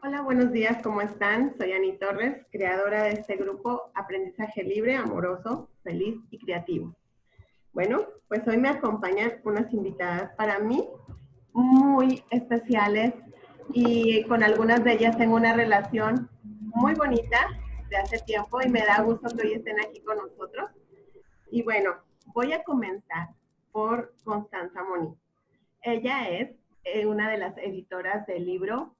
Hola, buenos días, ¿cómo están? Soy Ani Torres, creadora de este grupo Aprendizaje Libre, Amoroso, Feliz y Creativo. Bueno, pues hoy me acompañan unas invitadas para mí muy especiales y con algunas de ellas tengo una relación muy bonita de hace tiempo y me da gusto que hoy estén aquí con nosotros. Y bueno, voy a comenzar por Constanza Moni. Ella es una de las editoras del libro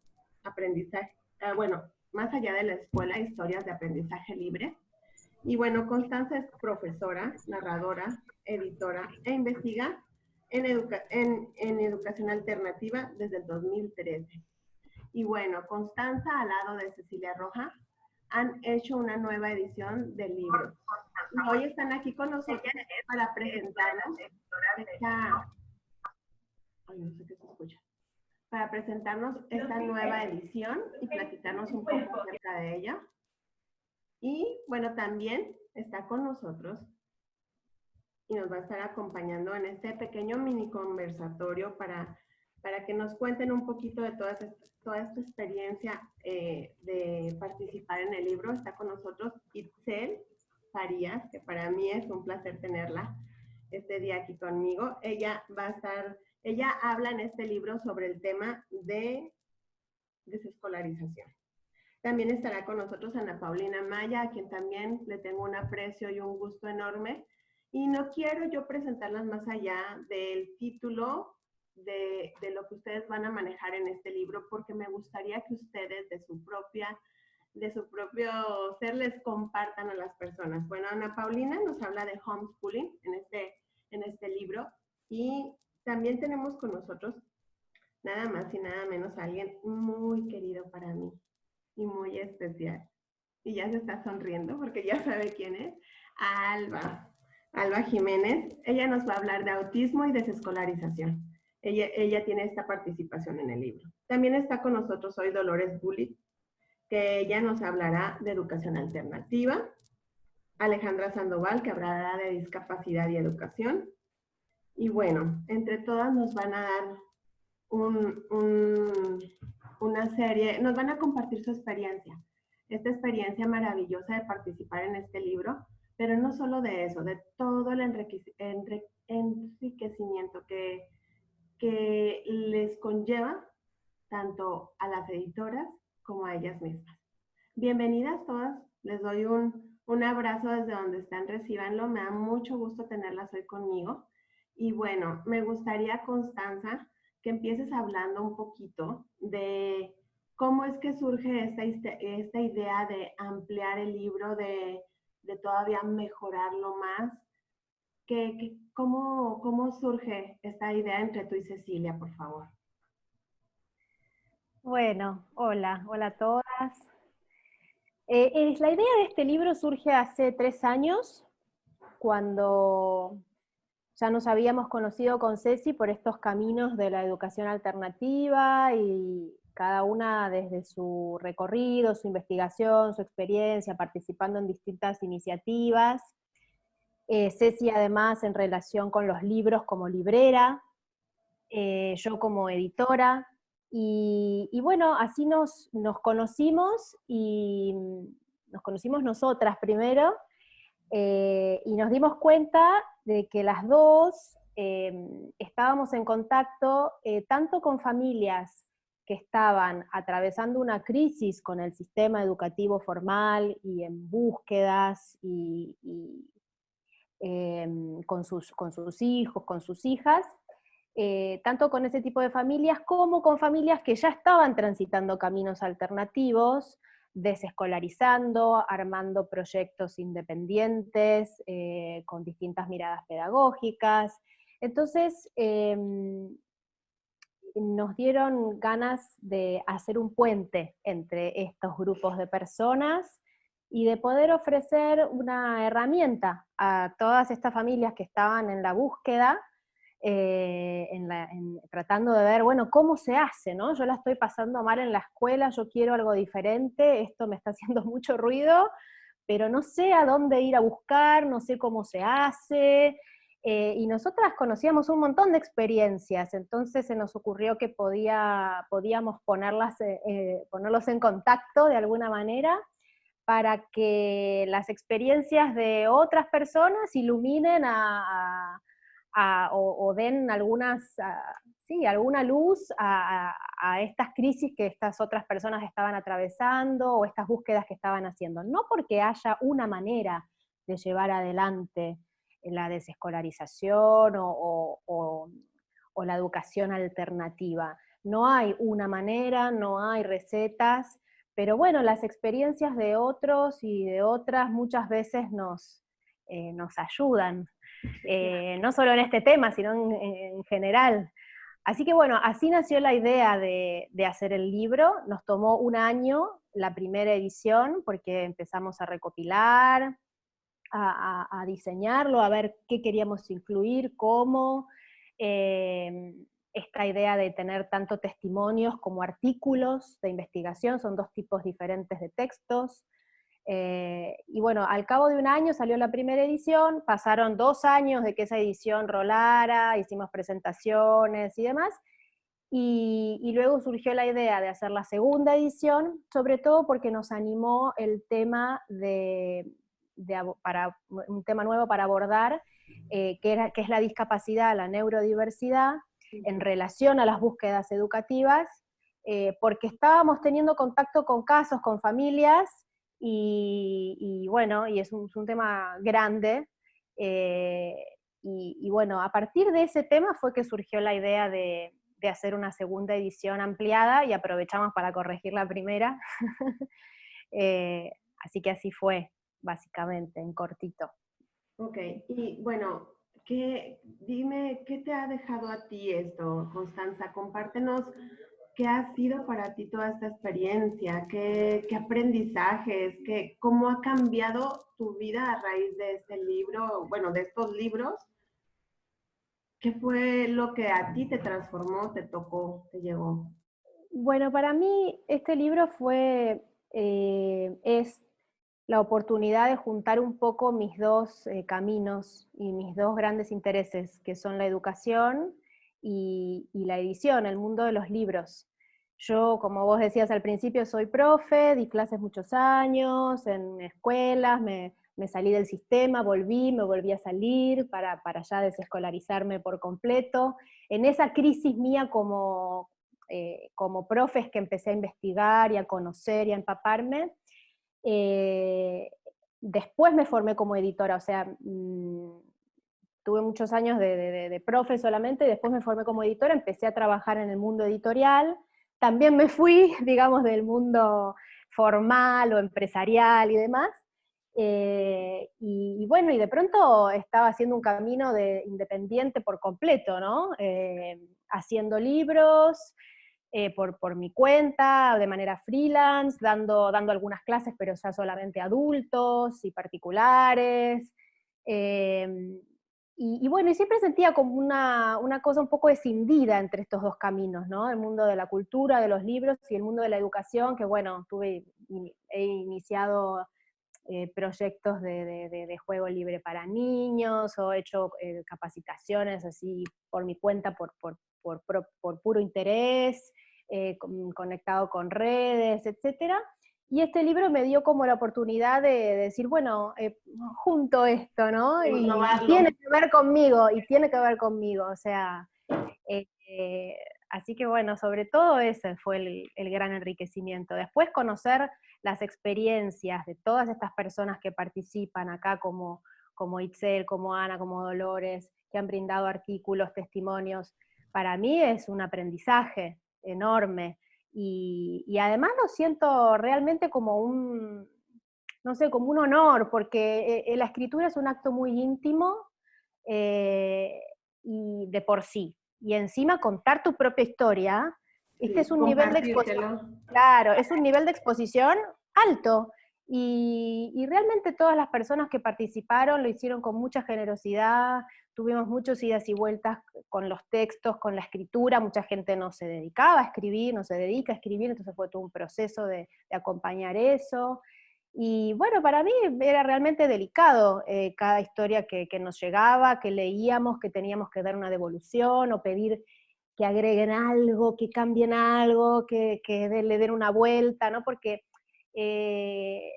Aprendizaje, bueno, más allá de la escuela, historias de aprendizaje libre. Y bueno, Constanza es profesora, narradora, editora e investiga en educación alternativa desde el 2013. Y bueno, Constanza al lado de Cecilia Roja han hecho una nueva edición del libro. Y hoy están aquí con nosotros para presentarnos esta, ay, no sé qué se escucha, para presentarnos esta nueva edición y platicarnos un poco acerca de ella. Y bueno, también está con nosotros y nos va a estar acompañando en este pequeño mini conversatorio para que nos cuenten un poquito de toda esta experiencia de participar en el libro. Está con nosotros Itzel Farías, que para mí es un placer tenerla este día aquí conmigo. Ella habla en este libro sobre el tema de desescolarización. También estará con nosotros Ana Paulina Maya, a quien también le tengo un aprecio y un gusto enorme. Y no quiero yo presentarlas más allá del título de lo que ustedes van a manejar en este libro, porque me gustaría que ustedes de su propio ser les compartan a las personas. Bueno, Ana Paulina nos habla de homeschooling en este libro, y también tenemos con nosotros nada más y nada menos a alguien muy querido para mí y muy especial. Y ya se está sonriendo porque ya sabe quién es. Alba Jiménez. Ella nos va a hablar de autismo y desescolarización. Ella tiene esta participación en el libro. También está con nosotros hoy Dolores Bullitt, que ella nos hablará de educación alternativa. Alejandra Sandoval, que hablará de discapacidad y educación. Y bueno, entre todas nos van a dar una serie, nos van a compartir su experiencia, esta experiencia maravillosa de participar en este libro, pero no solo de eso, de todo el enriquecimiento que les conlleva tanto a las editoras como a ellas mismas. Bienvenidas todas, les doy un abrazo desde donde están, recíbanlo, me da mucho gusto tenerlas hoy conmigo. Y bueno, me gustaría, Constanza, que empieces hablando un poquito de cómo es que surge esta idea de ampliar el libro, de todavía mejorarlo más. ¿Cómo surge esta idea entre tú y Cecilia, por favor? Bueno, hola a todas. La idea de este libro surge hace 3 años, cuando ya nos habíamos conocido con Ceci por estos caminos de la educación alternativa y cada una desde su recorrido, su investigación, su experiencia, participando en distintas iniciativas. Ceci además en relación con los libros como librera, yo como editora. Y bueno, así nos conocimos y nos conocimos nosotras primero, y nos dimos cuenta de que las dos estábamos en contacto tanto con familias que estaban atravesando una crisis con el sistema educativo formal y en búsquedas con sus hijos, con sus hijas, tanto con ese tipo de familias como con familias que ya estaban transitando caminos alternativos, desescolarizando, armando proyectos independientes, con distintas miradas pedagógicas. Entonces, nos dieron ganas de hacer un puente entre estos grupos de personas y de poder ofrecer una herramienta a todas estas familias que estaban en la búsqueda, tratando de ver, bueno, ¿cómo se hace? ¿No? Yo la estoy pasando mal en la escuela, yo quiero algo diferente, esto me está haciendo mucho ruido, pero no sé a dónde ir a buscar, no sé cómo se hace. y nosotras conocíamos un montón de experiencias, entonces se nos ocurrió que podíamos ponerlos en contacto de alguna manera, para que las experiencias de otras personas iluminen o den alguna luz a estas crisis que estas otras personas estaban atravesando, o estas búsquedas que estaban haciendo. No porque haya una manera de llevar adelante la desescolarización o la educación alternativa. No hay una manera, no hay recetas, pero bueno, las experiencias de otros y de otras muchas veces nos ayudan, no solo en este tema, sino en general. Así que bueno, así nació la idea de hacer el libro. Nos tomó un año la primera edición, porque empezamos a recopilar, a diseñarlo, a ver qué queríamos incluir, cómo, esta idea de tener tanto testimonios como artículos de investigación, son dos tipos diferentes de textos. Y bueno, al cabo de un año salió la primera edición, pasaron 2 años de que esa edición rolara, hicimos presentaciones y demás, y luego surgió la idea de hacer la segunda edición, sobre todo porque nos animó el tema para un tema nuevo para abordar, que es la discapacidad, la neurodiversidad, en relación a las búsquedas educativas, porque estábamos teniendo contacto con casos, con familias, y bueno, y es un tema grande, y bueno, a partir de ese tema fue que surgió la idea de hacer una segunda edición ampliada, y aprovechamos para corregir la primera. Eh, Así que así fue, básicamente, en cortito. Ok, y bueno, dime, ¿qué te ha dejado a ti esto, Constanza? Compártenos qué ha sido para ti toda esta experiencia, qué aprendizajes, cómo ha cambiado tu vida a raíz de este libro, bueno, de estos libros. ¿Qué fue lo que a ti te transformó, te tocó, te llegó? Bueno, para mí este libro es la oportunidad de juntar un poco mis dos caminos y mis dos grandes intereses, que son la educación y la edición, el mundo de los libros. Yo, como vos decías al principio, soy profe, di clases muchos años en escuelas, me salí del sistema, me volví a salir para ya desescolarizarme por completo. En esa crisis mía como profe es que empecé a investigar y a conocer y a empaparme. Eh, Después me formé como editora, o sea, tuve muchos años de profe solamente, y después me formé como editora, empecé a trabajar en el mundo editorial, también me fui, digamos, del mundo formal o empresarial y demás, y bueno, y de pronto estaba haciendo un camino de independiente por completo, ¿no? Haciendo libros, por mi cuenta, de manera freelance, dando algunas clases, pero ya solamente adultos y particulares. Eh, y bueno, y siempre sentía como una cosa un poco escindida entre estos dos caminos, ¿no? El mundo de la cultura, de los libros, y el mundo de la educación, que bueno, he iniciado proyectos de juego libre para niños, o he hecho capacitaciones así por mi cuenta, por puro interés, conectado con redes, etcétera. Y este libro me dio como la oportunidad de decir, bueno, junto esto, ¿no? Y tiene que ver conmigo, o sea, eh, eh, así que bueno, sobre todo ese fue el gran enriquecimiento. Después conocer las experiencias de todas estas personas que participan acá, como Itzel, como Ana, como Dolores, que han brindado artículos, testimonios, para mí es un aprendizaje enorme. Y además lo siento realmente como no sé, como un honor, porque la escritura es un acto muy íntimo, eh, y de por sí. Y encima contar tu propia historia, este Sí, es un nivel de exposición, compartírtelo. claro, es un nivel de exposición alto. Y realmente todas las personas que participaron lo hicieron con mucha generosidad, tuvimos muchos idas y vueltas con los textos, con la escritura, mucha gente no se dedicaba a escribir, no se dedica a escribir, entonces fue todo un proceso de acompañar eso. Y bueno, para mí era realmente delicado cada historia que nos llegaba, que leíamos, que teníamos que dar una devolución o pedir que agreguen algo, que cambien algo, que le den una vuelta, ¿no? Porque eh,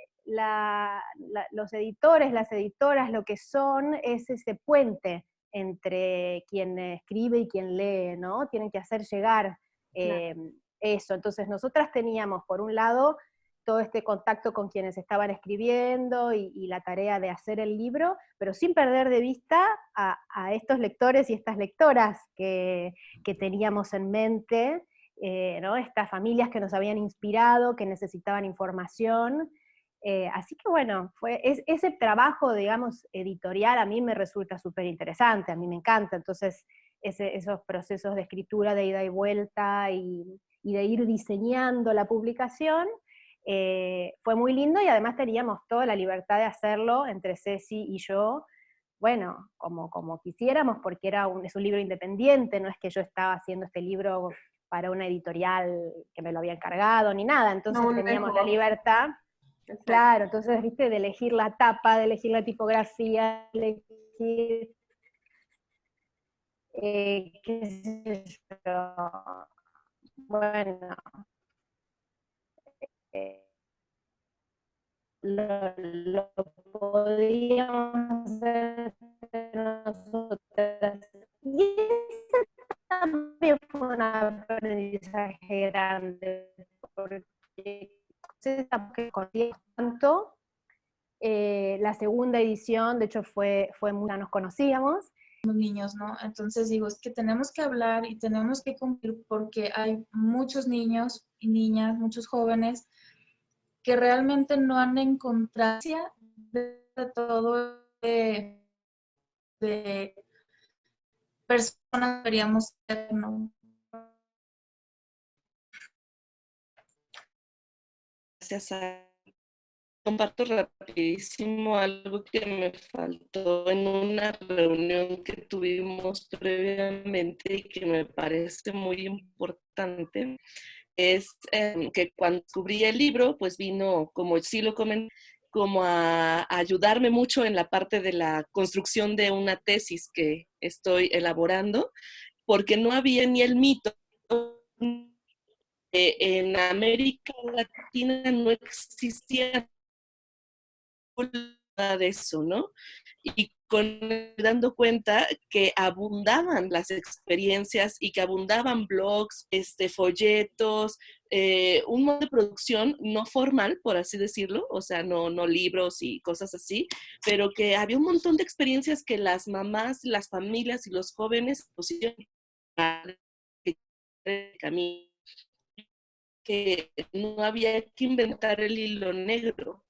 los editores, las editoras, lo que son es ese puente entre quien escribe y quien lee, ¿no? Tienen que hacer llegar Claro. eh, eso. Entonces nosotras teníamos, por un lado, todo este contacto con quienes estaban escribiendo y la tarea de hacer el libro, pero sin perder de vista a estos lectores y estas lectoras que teníamos en mente, ¿no? Estas familias que nos habían inspirado, que necesitaban información. Así que bueno, ese trabajo, digamos, editorial a mí me resulta súper interesante, a mí me encanta, entonces esos procesos de escritura de ida y vuelta y de ir diseñando la publicación, fue muy lindo y además teníamos toda la libertad de hacerlo entre Ceci y yo, bueno, como quisiéramos, porque es un libro independiente, no es que yo estaba haciendo este libro para una editorial que me lo había encargado, ni nada, No, entonces un teníamos la negocio. libertad, Exacto. claro, entonces, viste, de elegir la tapa, de elegir la tipografía, de elegir, qué sé yo, bueno, eh, lo podíamos hacer nosotras. Y ese también fue un aprendizaje grande, porque que conocía tanto. La segunda edición, de hecho, fue muy, nos conocíamos. Niños, ¿no? Entonces digo, es que tenemos que hablar y tenemos que cumplir porque hay muchos niños y niñas, muchos jóvenes que realmente no han encontrado de todo de personas que deberíamos ser, ¿no? Gracias a... Comparto rapidísimo algo que me faltó en una reunión que tuvimos previamente y que me parece muy importante. Es que cuando descubrí el libro, pues vino, como sí lo comenté, como a ayudarme mucho en la parte de la construcción de una tesis que estoy elaborando, porque no había ni el mito. En América Latina no existía nada de eso, ¿no? Y dando cuenta que abundaban las experiencias y que abundaban blogs, folletos, un modo de producción no formal, por así decirlo, o sea, no libros y cosas así, pero que había un montón de experiencias que las mamás, las familias y los jóvenes pusieron camino, que no había que inventar el hilo negro,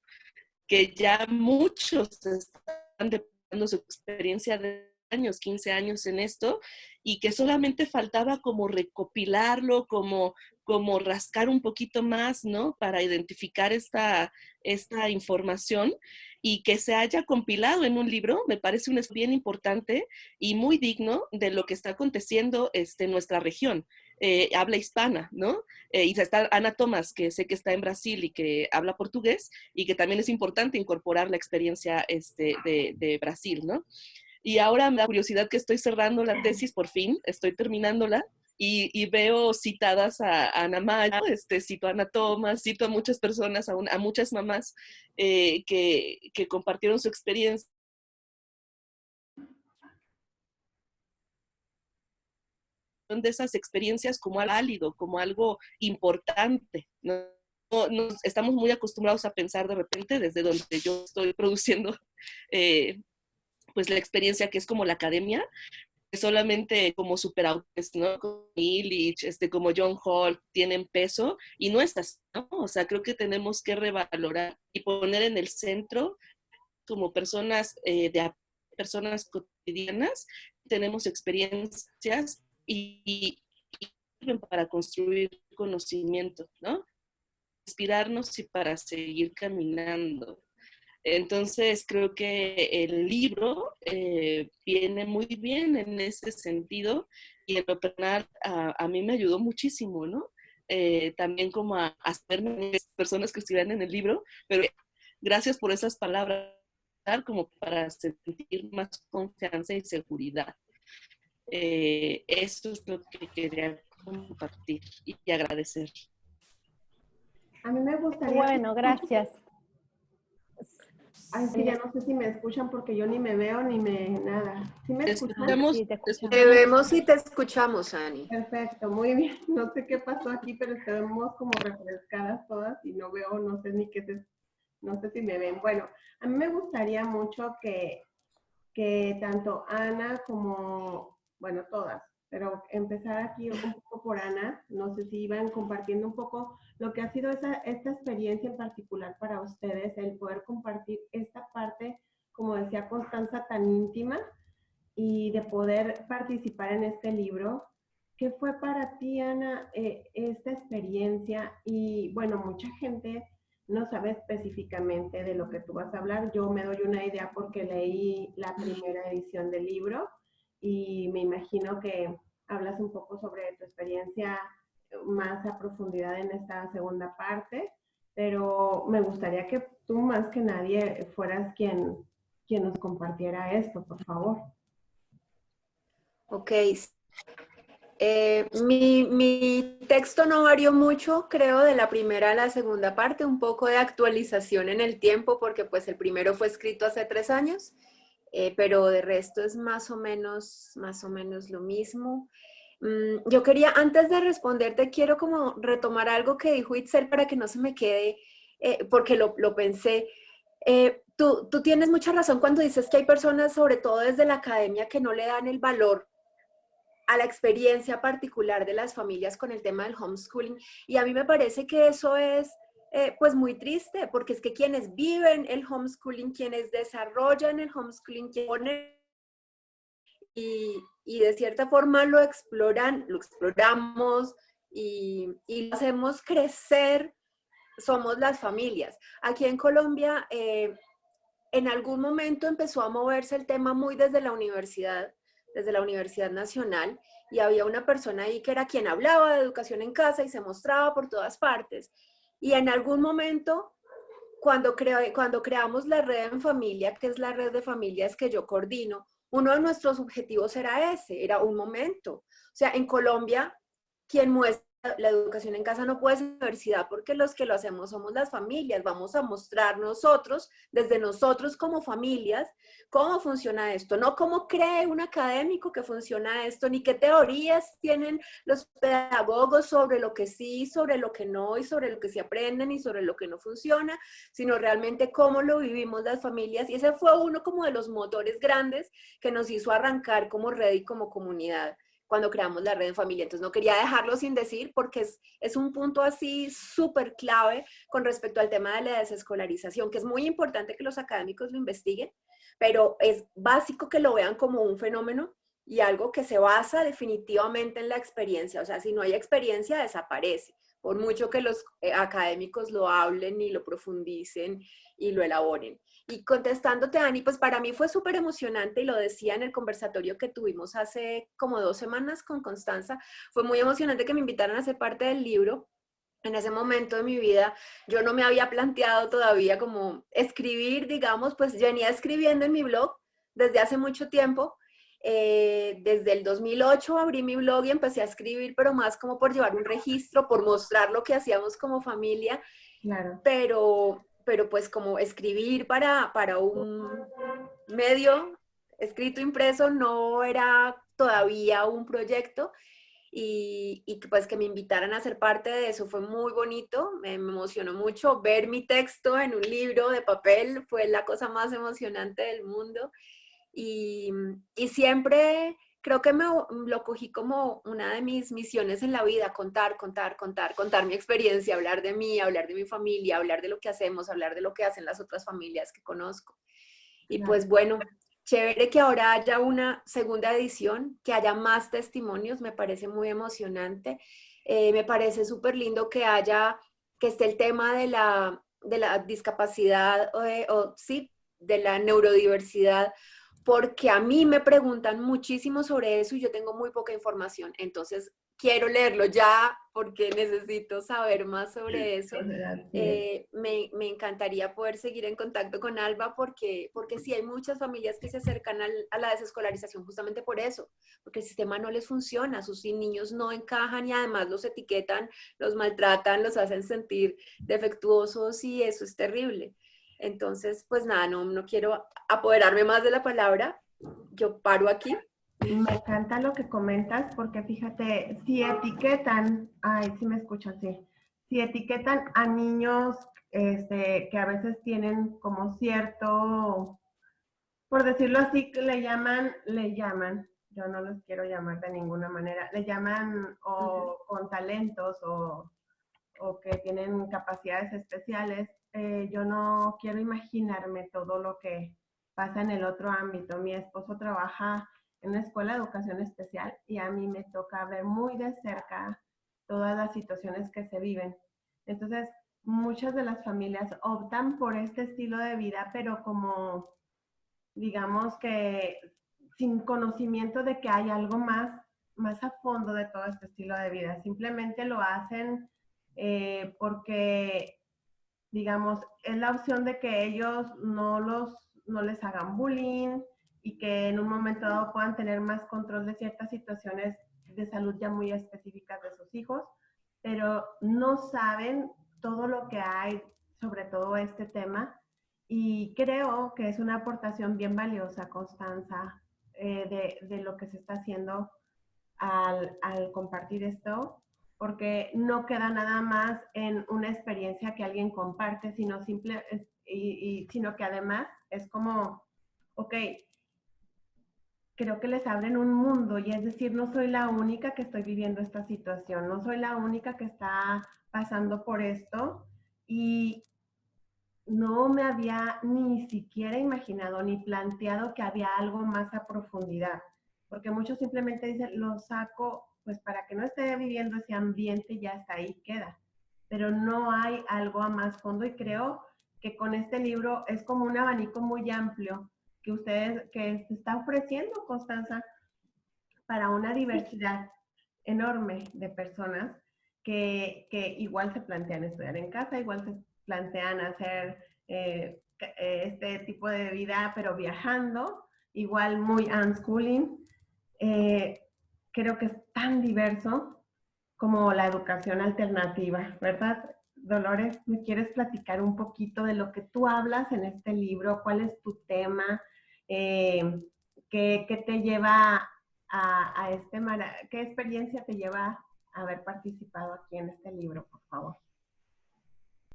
que ya muchos están depurando su experiencia de años, 15 años en esto, y que solamente faltaba como recopilarlo, como rascar un poquito más, ¿no? Para identificar esta información y que se haya compilado en un libro, me parece un bien importante y muy digno de lo que está aconteciendo en nuestra región. Habla hispana, ¿no? Y está Ana Tomás, que sé que está en Brasil y que habla portugués, y que también es importante incorporar la experiencia de Brasil, ¿no? Y ahora me da curiosidad que estoy cerrando la tesis, por fin, estoy terminándola, y veo citadas a Ana Maya, cito a Ana Tomás, cito a muchas personas, a muchas mamás que compartieron su experiencia de esas experiencias como algo válido, como algo importante, ¿no? Estamos muy acostumbrados a pensar de repente desde donde yo estoy produciendo pues la experiencia que es como la academia, solamente como superautores, ¿no? Como Illich, como John Hall, tienen peso y no estás, ¿no? O sea, creo que tenemos que revalorar y poner en el centro como personas personas cotidianas, tenemos experiencias y para construir conocimiento, ¿no? Inspirarnos y para seguir caminando. Entonces, creo que el libro viene muy bien en ese sentido y en lo personal a mí me ayudó muchísimo, ¿no? También como a verme personas que estuvieran en el libro, pero Gracias por esas palabras, como para sentir más confianza y seguridad. Eso es lo que quería compartir y agradecer. A mí me gustaría... Bueno, gracias. Ay, sí, ya no sé si me escuchan porque yo ni me veo ni me nada. ¿Sí me escuchan? Sí, te escuchamos. Te vemos y te escuchamos, Ani. Perfecto, muy bien. No sé qué pasó aquí, pero estamos como refrescadas todas y no veo, no sé ni qué se, no sé si me ven. Bueno, a mí me gustaría mucho que tanto Ana como, bueno, todas, pero empezar aquí un poco por Ana, no sé si iban compartiendo un poco lo que ha sido esta experiencia en particular para ustedes, el poder compartir esta parte, como decía Constanza, tan íntima y de poder participar en este libro. ¿Qué fue para ti, Ana, esta experiencia? Y bueno, mucha gente no sabe específicamente de lo que tú vas a hablar. Yo me doy una idea porque leí la primera edición del libro y me imagino que hablas un poco sobre tu experiencia más a profundidad en esta segunda parte, pero me gustaría que tú más que nadie fueras quien nos compartiera esto, por favor. Ok. Mi texto no varió mucho, creo, de la primera a la segunda parte, un poco de actualización en el tiempo, porque pues el primero fue escrito hace 3 años, pero de resto es más o menos lo mismo. Yo quería, antes de responderte, quiero como retomar algo que dijo Itzel para que no se me quede, porque lo pensé. Tú tienes mucha razón cuando dices que hay personas, sobre todo desde la academia, que no le dan el valor a la experiencia particular de las familias con el tema del homeschooling. Y a mí me parece que eso es pues muy triste, porque es que quienes viven el homeschooling, quienes desarrollan el homeschooling, quienes ponen y de cierta forma lo exploramos y lo hacemos crecer, somos las familias. Aquí en Colombia, en algún momento empezó a moverse el tema muy desde la Universidad Nacional, y había una persona ahí que era quien hablaba de educación en casa y se mostraba por todas partes. Y en algún momento, cuando creamos la red en familia, que es la red de familias que yo coordino, uno de nuestros objetivos era ese, era un momento. O sea, en Colombia, quien muestra la educación en casa no puede ser universidad, porque los que lo hacemos somos las familias. Vamos a mostrar nosotros, desde nosotros como familias, cómo funciona esto, no cómo cree un académico que funciona esto, ni qué teorías tienen los pedagogos sobre lo que sí, sobre lo que no, y sobre lo que se aprenden y sobre lo que no funciona, sino realmente cómo lo vivimos las familias. Y ese fue uno como de los motores grandes que nos hizo arrancar como red y como comunidad cuando creamos la red en familia. Entonces no quería dejarlo sin decir, porque es un punto así súper clave con respecto al tema de la desescolarización, que es muy importante que los académicos lo investiguen, pero es básico que lo vean como un fenómeno y algo que se basa definitivamente en la experiencia. O sea, si no hay experiencia, desaparece, por mucho que los académicos lo hablen y lo profundicen y lo elaboren. Y contestándote, Ani, pues para mí fue súper emocionante, y lo decía en el conversatorio que tuvimos hace como 2 semanas con Constanza, fue muy emocionante que me invitaran a ser parte del libro. En ese momento de mi vida yo no me había planteado todavía como escribir, digamos, pues venía escribiendo en mi blog desde hace mucho tiempo. Desde el 2008 abrí mi blog y empecé a escribir, pero más como por llevar un registro, por mostrar lo que hacíamos como familia. Claro. Pero pues como escribir para un medio escrito impreso no era todavía un proyecto, y pues que me invitaran a ser parte de eso fue muy bonito, me emocionó mucho. Ver mi texto en un libro de papel fue la cosa más emocionante del mundo, y siempre creo que lo cogí como una de mis misiones en la vida: contar mi experiencia, hablar de mí, hablar de mi familia, hablar de lo que hacemos, hablar de lo que hacen las otras familias que conozco. Y pues bueno, chévere que ahora haya una segunda edición, que haya más testimonios, me parece muy emocionante. Me parece súper lindo que esté el tema de la discapacidad, sí, de la neurodiversidad, porque a mí me preguntan muchísimo sobre eso y yo tengo muy poca información. Entonces, quiero leerlo ya porque necesito saber más sobre eso. Me encantaría poder seguir en contacto con Alba porque sí hay muchas familias que se acercan a la desescolarización justamente por eso, porque el sistema no les funciona, sus niños no encajan y además los etiquetan, los maltratan, los hacen sentir defectuosos y eso es terrible. Entonces, pues nada, no quiero apoderarme más de la palabra, yo paro aquí. Me encanta lo que comentas porque fíjate, si etiquetan, ay, sí me escuchan, sí, si etiquetan a niños que a veces tienen como cierto, por decirlo así, que le llaman, yo no los quiero llamar de ninguna manera, le llaman o con talentos o que tienen capacidades especiales, yo no quiero imaginarme todo lo que pasa en el otro ámbito. Mi esposo trabaja en una escuela de educación especial y a mí me toca ver muy de cerca todas las situaciones que se viven. Entonces, muchas de las familias optan por este estilo de vida, pero como, digamos que sin conocimiento de que hay algo más a fondo de todo este estilo de vida. Simplemente lo hacen porque, digamos, es la opción de que ellos no les hagan bullying y que en un momento dado puedan tener más control de ciertas situaciones de salud ya muy específicas de sus hijos, pero no saben todo lo que hay sobre todo este tema y creo que es una aportación bien valiosa, Constanza, de lo que se está haciendo al compartir esto, porque no queda nada más en una experiencia que alguien comparte, sino sino que además es como, ok, creo que les abren un mundo y es decir, no soy la única que estoy viviendo esta situación, no soy la única que está pasando por esto y no me había ni siquiera imaginado ni planteado que había algo más a profundidad, porque muchos simplemente dicen, lo saco pues para que no esté viviendo ese ambiente, ya está ahí, queda. Pero no hay algo a más fondo y creo que con este libro es como un abanico muy amplio que se está ofreciendo, Constanza, para una diversidad enorme de personas que igual se plantean estudiar en casa, igual se plantean hacer este tipo de vida, pero viajando, igual muy unschooling. Creo que es tan diverso como la educación alternativa, ¿verdad? Dolores, ¿me quieres platicar un poquito de lo que tú hablas en este libro? ¿Cuál es tu tema? ¿Qué te lleva a qué experiencia te lleva a haber participado aquí en este libro, por favor?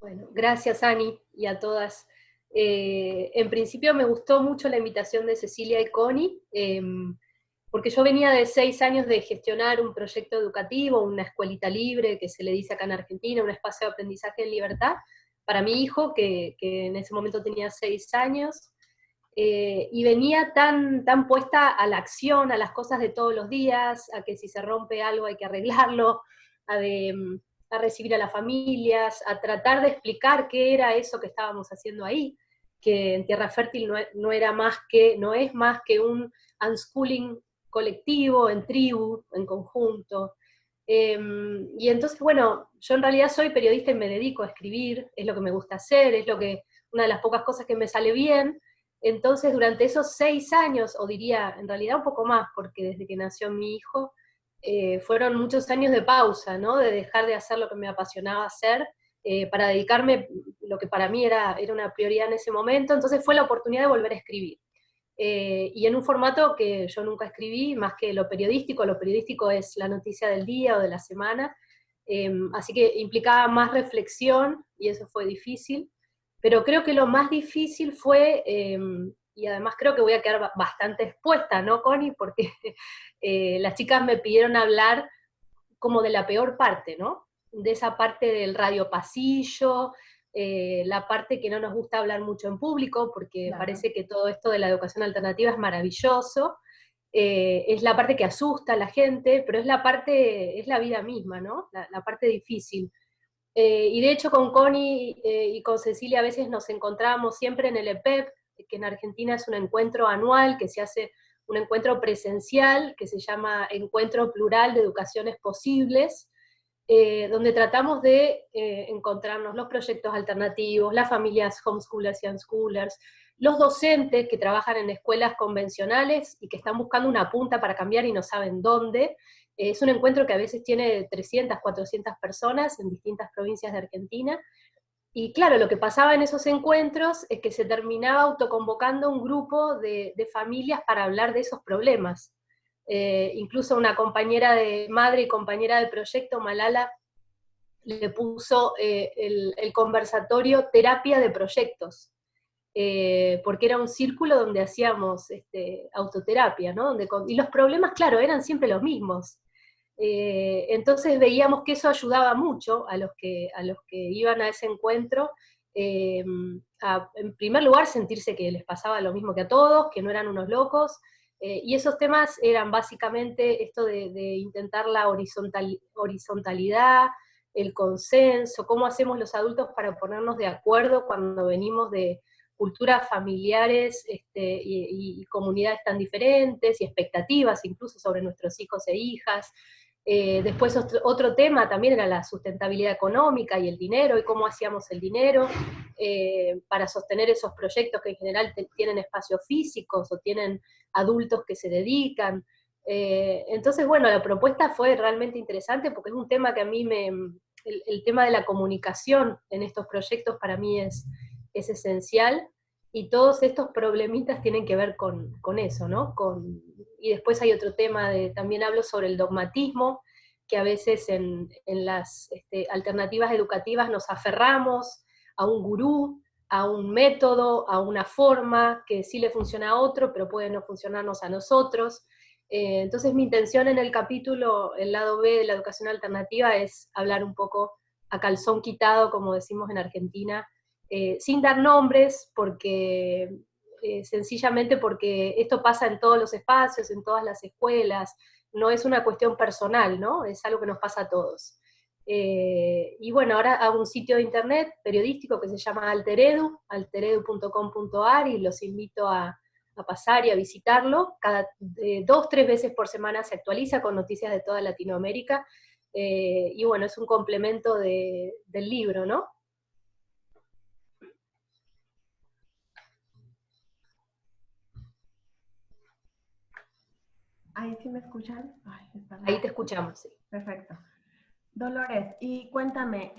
Bueno, gracias Ani y a todas. En principio me gustó mucho la invitación de Cecilia y Connie, porque yo venía de 6 años de gestionar un proyecto educativo, una escuelita libre, que se le dice acá en Argentina, un espacio de aprendizaje en libertad, para mi hijo, que en ese momento tenía 6 años, y venía tan puesta a la acción, a las cosas de todos los días, a que si se rompe algo hay que arreglarlo, a recibir a las familias, a tratar de explicar qué era eso que estábamos haciendo ahí, que en Tierra Fértil no es más que un unschooling colectivo, en tribu, en conjunto. Y entonces, bueno, yo en realidad soy periodista y me dedico a escribir, es lo que me gusta hacer, una de las pocas cosas que me sale bien. Entonces, durante esos 6 años, o diría en realidad un poco más, porque desde que nació mi hijo, fueron muchos años de pausa, ¿no? De dejar de hacer lo que me apasionaba hacer, para dedicarme lo que para mí era una prioridad en ese momento. Entonces fue la oportunidad de volver a escribir. Y en un formato que yo nunca escribí, más que lo periodístico es la noticia del día o de la semana, así que implicaba más reflexión, y eso fue difícil, pero creo que lo más difícil fue, y además creo que voy a quedar bastante expuesta, ¿no, Connie? Porque las chicas me pidieron hablar como de la peor parte, ¿no? De esa parte del radio pasillo, la parte que no nos gusta hablar mucho en público, porque claro, parece que todo esto de la educación alternativa es maravilloso, es la parte que asusta a la gente, pero es la vida misma, ¿no? La parte difícil. Y de hecho con Connie y con Cecilia a veces nos encontrábamos siempre en el EPEP, que en Argentina es un encuentro anual, que se hace un encuentro presencial, que se llama Encuentro Plural de Educaciones Posibles, donde tratamos de encontrarnos los proyectos alternativos, las familias homeschoolers y unschoolers, los docentes que trabajan en escuelas convencionales y que están buscando una punta para cambiar y no saben dónde. Es un encuentro que a veces tiene 300, 400 personas en distintas provincias de Argentina. Y claro, lo que pasaba en esos encuentros es que se terminaba autoconvocando un grupo de familias para hablar de esos problemas. Incluso una compañera de madre y compañera de proyecto, Malala, le puso el conversatorio terapia de proyectos, porque era un círculo donde hacíamos autoterapia, ¿no? Y los problemas, claro, eran siempre los mismos. Entonces veíamos que eso ayudaba mucho a los que iban a ese encuentro, en primer lugar sentirse que les pasaba lo mismo que a todos, que no eran unos locos, y esos temas eran básicamente esto de intentar la horizontalidad, el consenso, cómo hacemos los adultos para ponernos de acuerdo cuando venimos de culturas familiares y comunidades tan diferentes, y expectativas incluso sobre nuestros hijos e hijas. Después otro tema también era la sustentabilidad económica y el dinero, y cómo hacíamos el dinero para sostener esos proyectos que en general tienen espacios físicos o tienen adultos que se dedican. Entonces, bueno, la propuesta fue realmente interesante porque es un tema que a mí el tema de la comunicación en estos proyectos para mí es esencial, y todos estos problemitas tienen que ver con eso, ¿no? Y después hay otro tema, también hablo sobre el dogmatismo, que a veces en las alternativas educativas nos aferramos a un gurú, a un método, a una forma que sí le funciona a otro, pero puede no funcionarnos a nosotros. Entonces mi intención en el capítulo, el lado B de la educación alternativa, es hablar un poco a calzón quitado, como decimos en Argentina, sin dar nombres, porque sencillamente porque esto pasa en todos los espacios, en todas las escuelas, no es una cuestión personal, ¿no? Es algo que nos pasa a todos. Y bueno, ahora hago un sitio de internet periodístico que se llama Alteredu, alteredu.com.ar, y los invito a pasar y a visitarlo. Cada 2-3 veces por semana se actualiza con noticias de toda Latinoamérica, y bueno, es un complemento del libro, ¿no? ¿Ahí sí me escuchan? Ay, Ahí te escuchamos, sí. Perfecto. Dolores, y cuéntame,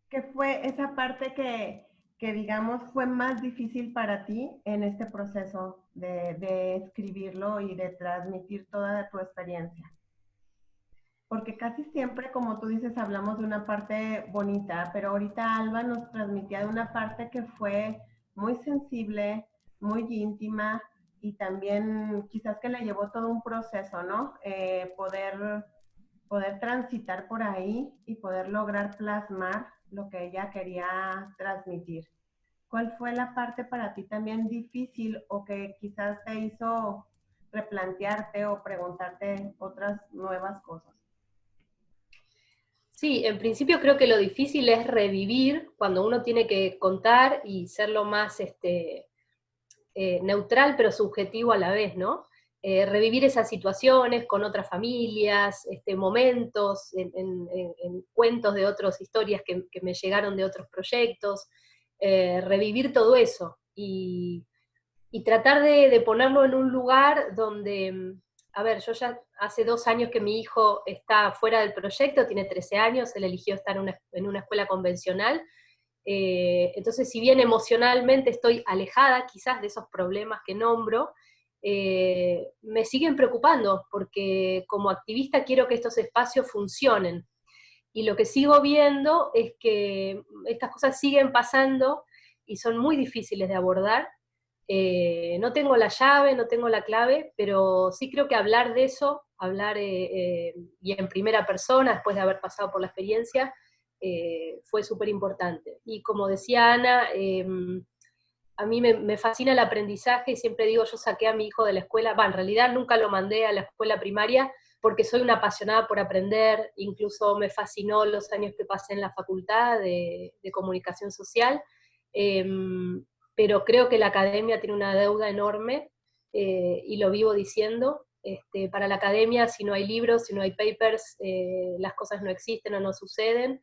¿qué fue esa parte que digamos fue más difícil para ti en este proceso de escribirlo y de transmitir toda tu experiencia? Porque casi siempre, como tú dices, hablamos de una parte bonita, pero ahorita Alba nos transmitía de una parte que fue muy sensible, muy íntima, y también quizás que le llevó todo un proceso, ¿no? Poder transitar por ahí y poder lograr plasmar lo que ella quería transmitir. ¿Cuál fue la parte para ti también difícil o que quizás te hizo replantearte o preguntarte otras nuevas cosas? Sí, en principio creo que lo difícil es revivir cuando uno tiene que contar y ser lo más neutral pero subjetivo a la vez, ¿no? Revivir esas situaciones con otras familias, momentos, en cuentos de otras historias que me llegaron de otros proyectos, revivir todo eso y tratar de ponerlo en un lugar donde, a ver, yo ya hace 2 años que mi hijo está fuera del proyecto, tiene 13 años, él eligió estar en una escuela convencional. Entonces, si bien emocionalmente estoy alejada quizás de esos problemas que nombro, me siguen preocupando, porque como activista quiero que estos espacios funcionen. Y lo que sigo viendo es que estas cosas siguen pasando y son muy difíciles de abordar. No tengo la llave, no tengo la clave, pero sí creo que hablar de eso, hablar y en primera persona, después de haber pasado por la experiencia, fue súper importante. Y como decía Ana, a mí me fascina el aprendizaje, y siempre digo, yo saqué a mi hijo de la escuela, en realidad nunca lo mandé a la escuela primaria, porque soy una apasionada por aprender, incluso me fascinó los años que pasé en la facultad de comunicación social, pero creo que la academia tiene una deuda enorme, y lo vivo diciendo. Para la academia, si no hay libros, si no hay papers, las cosas no existen o no suceden.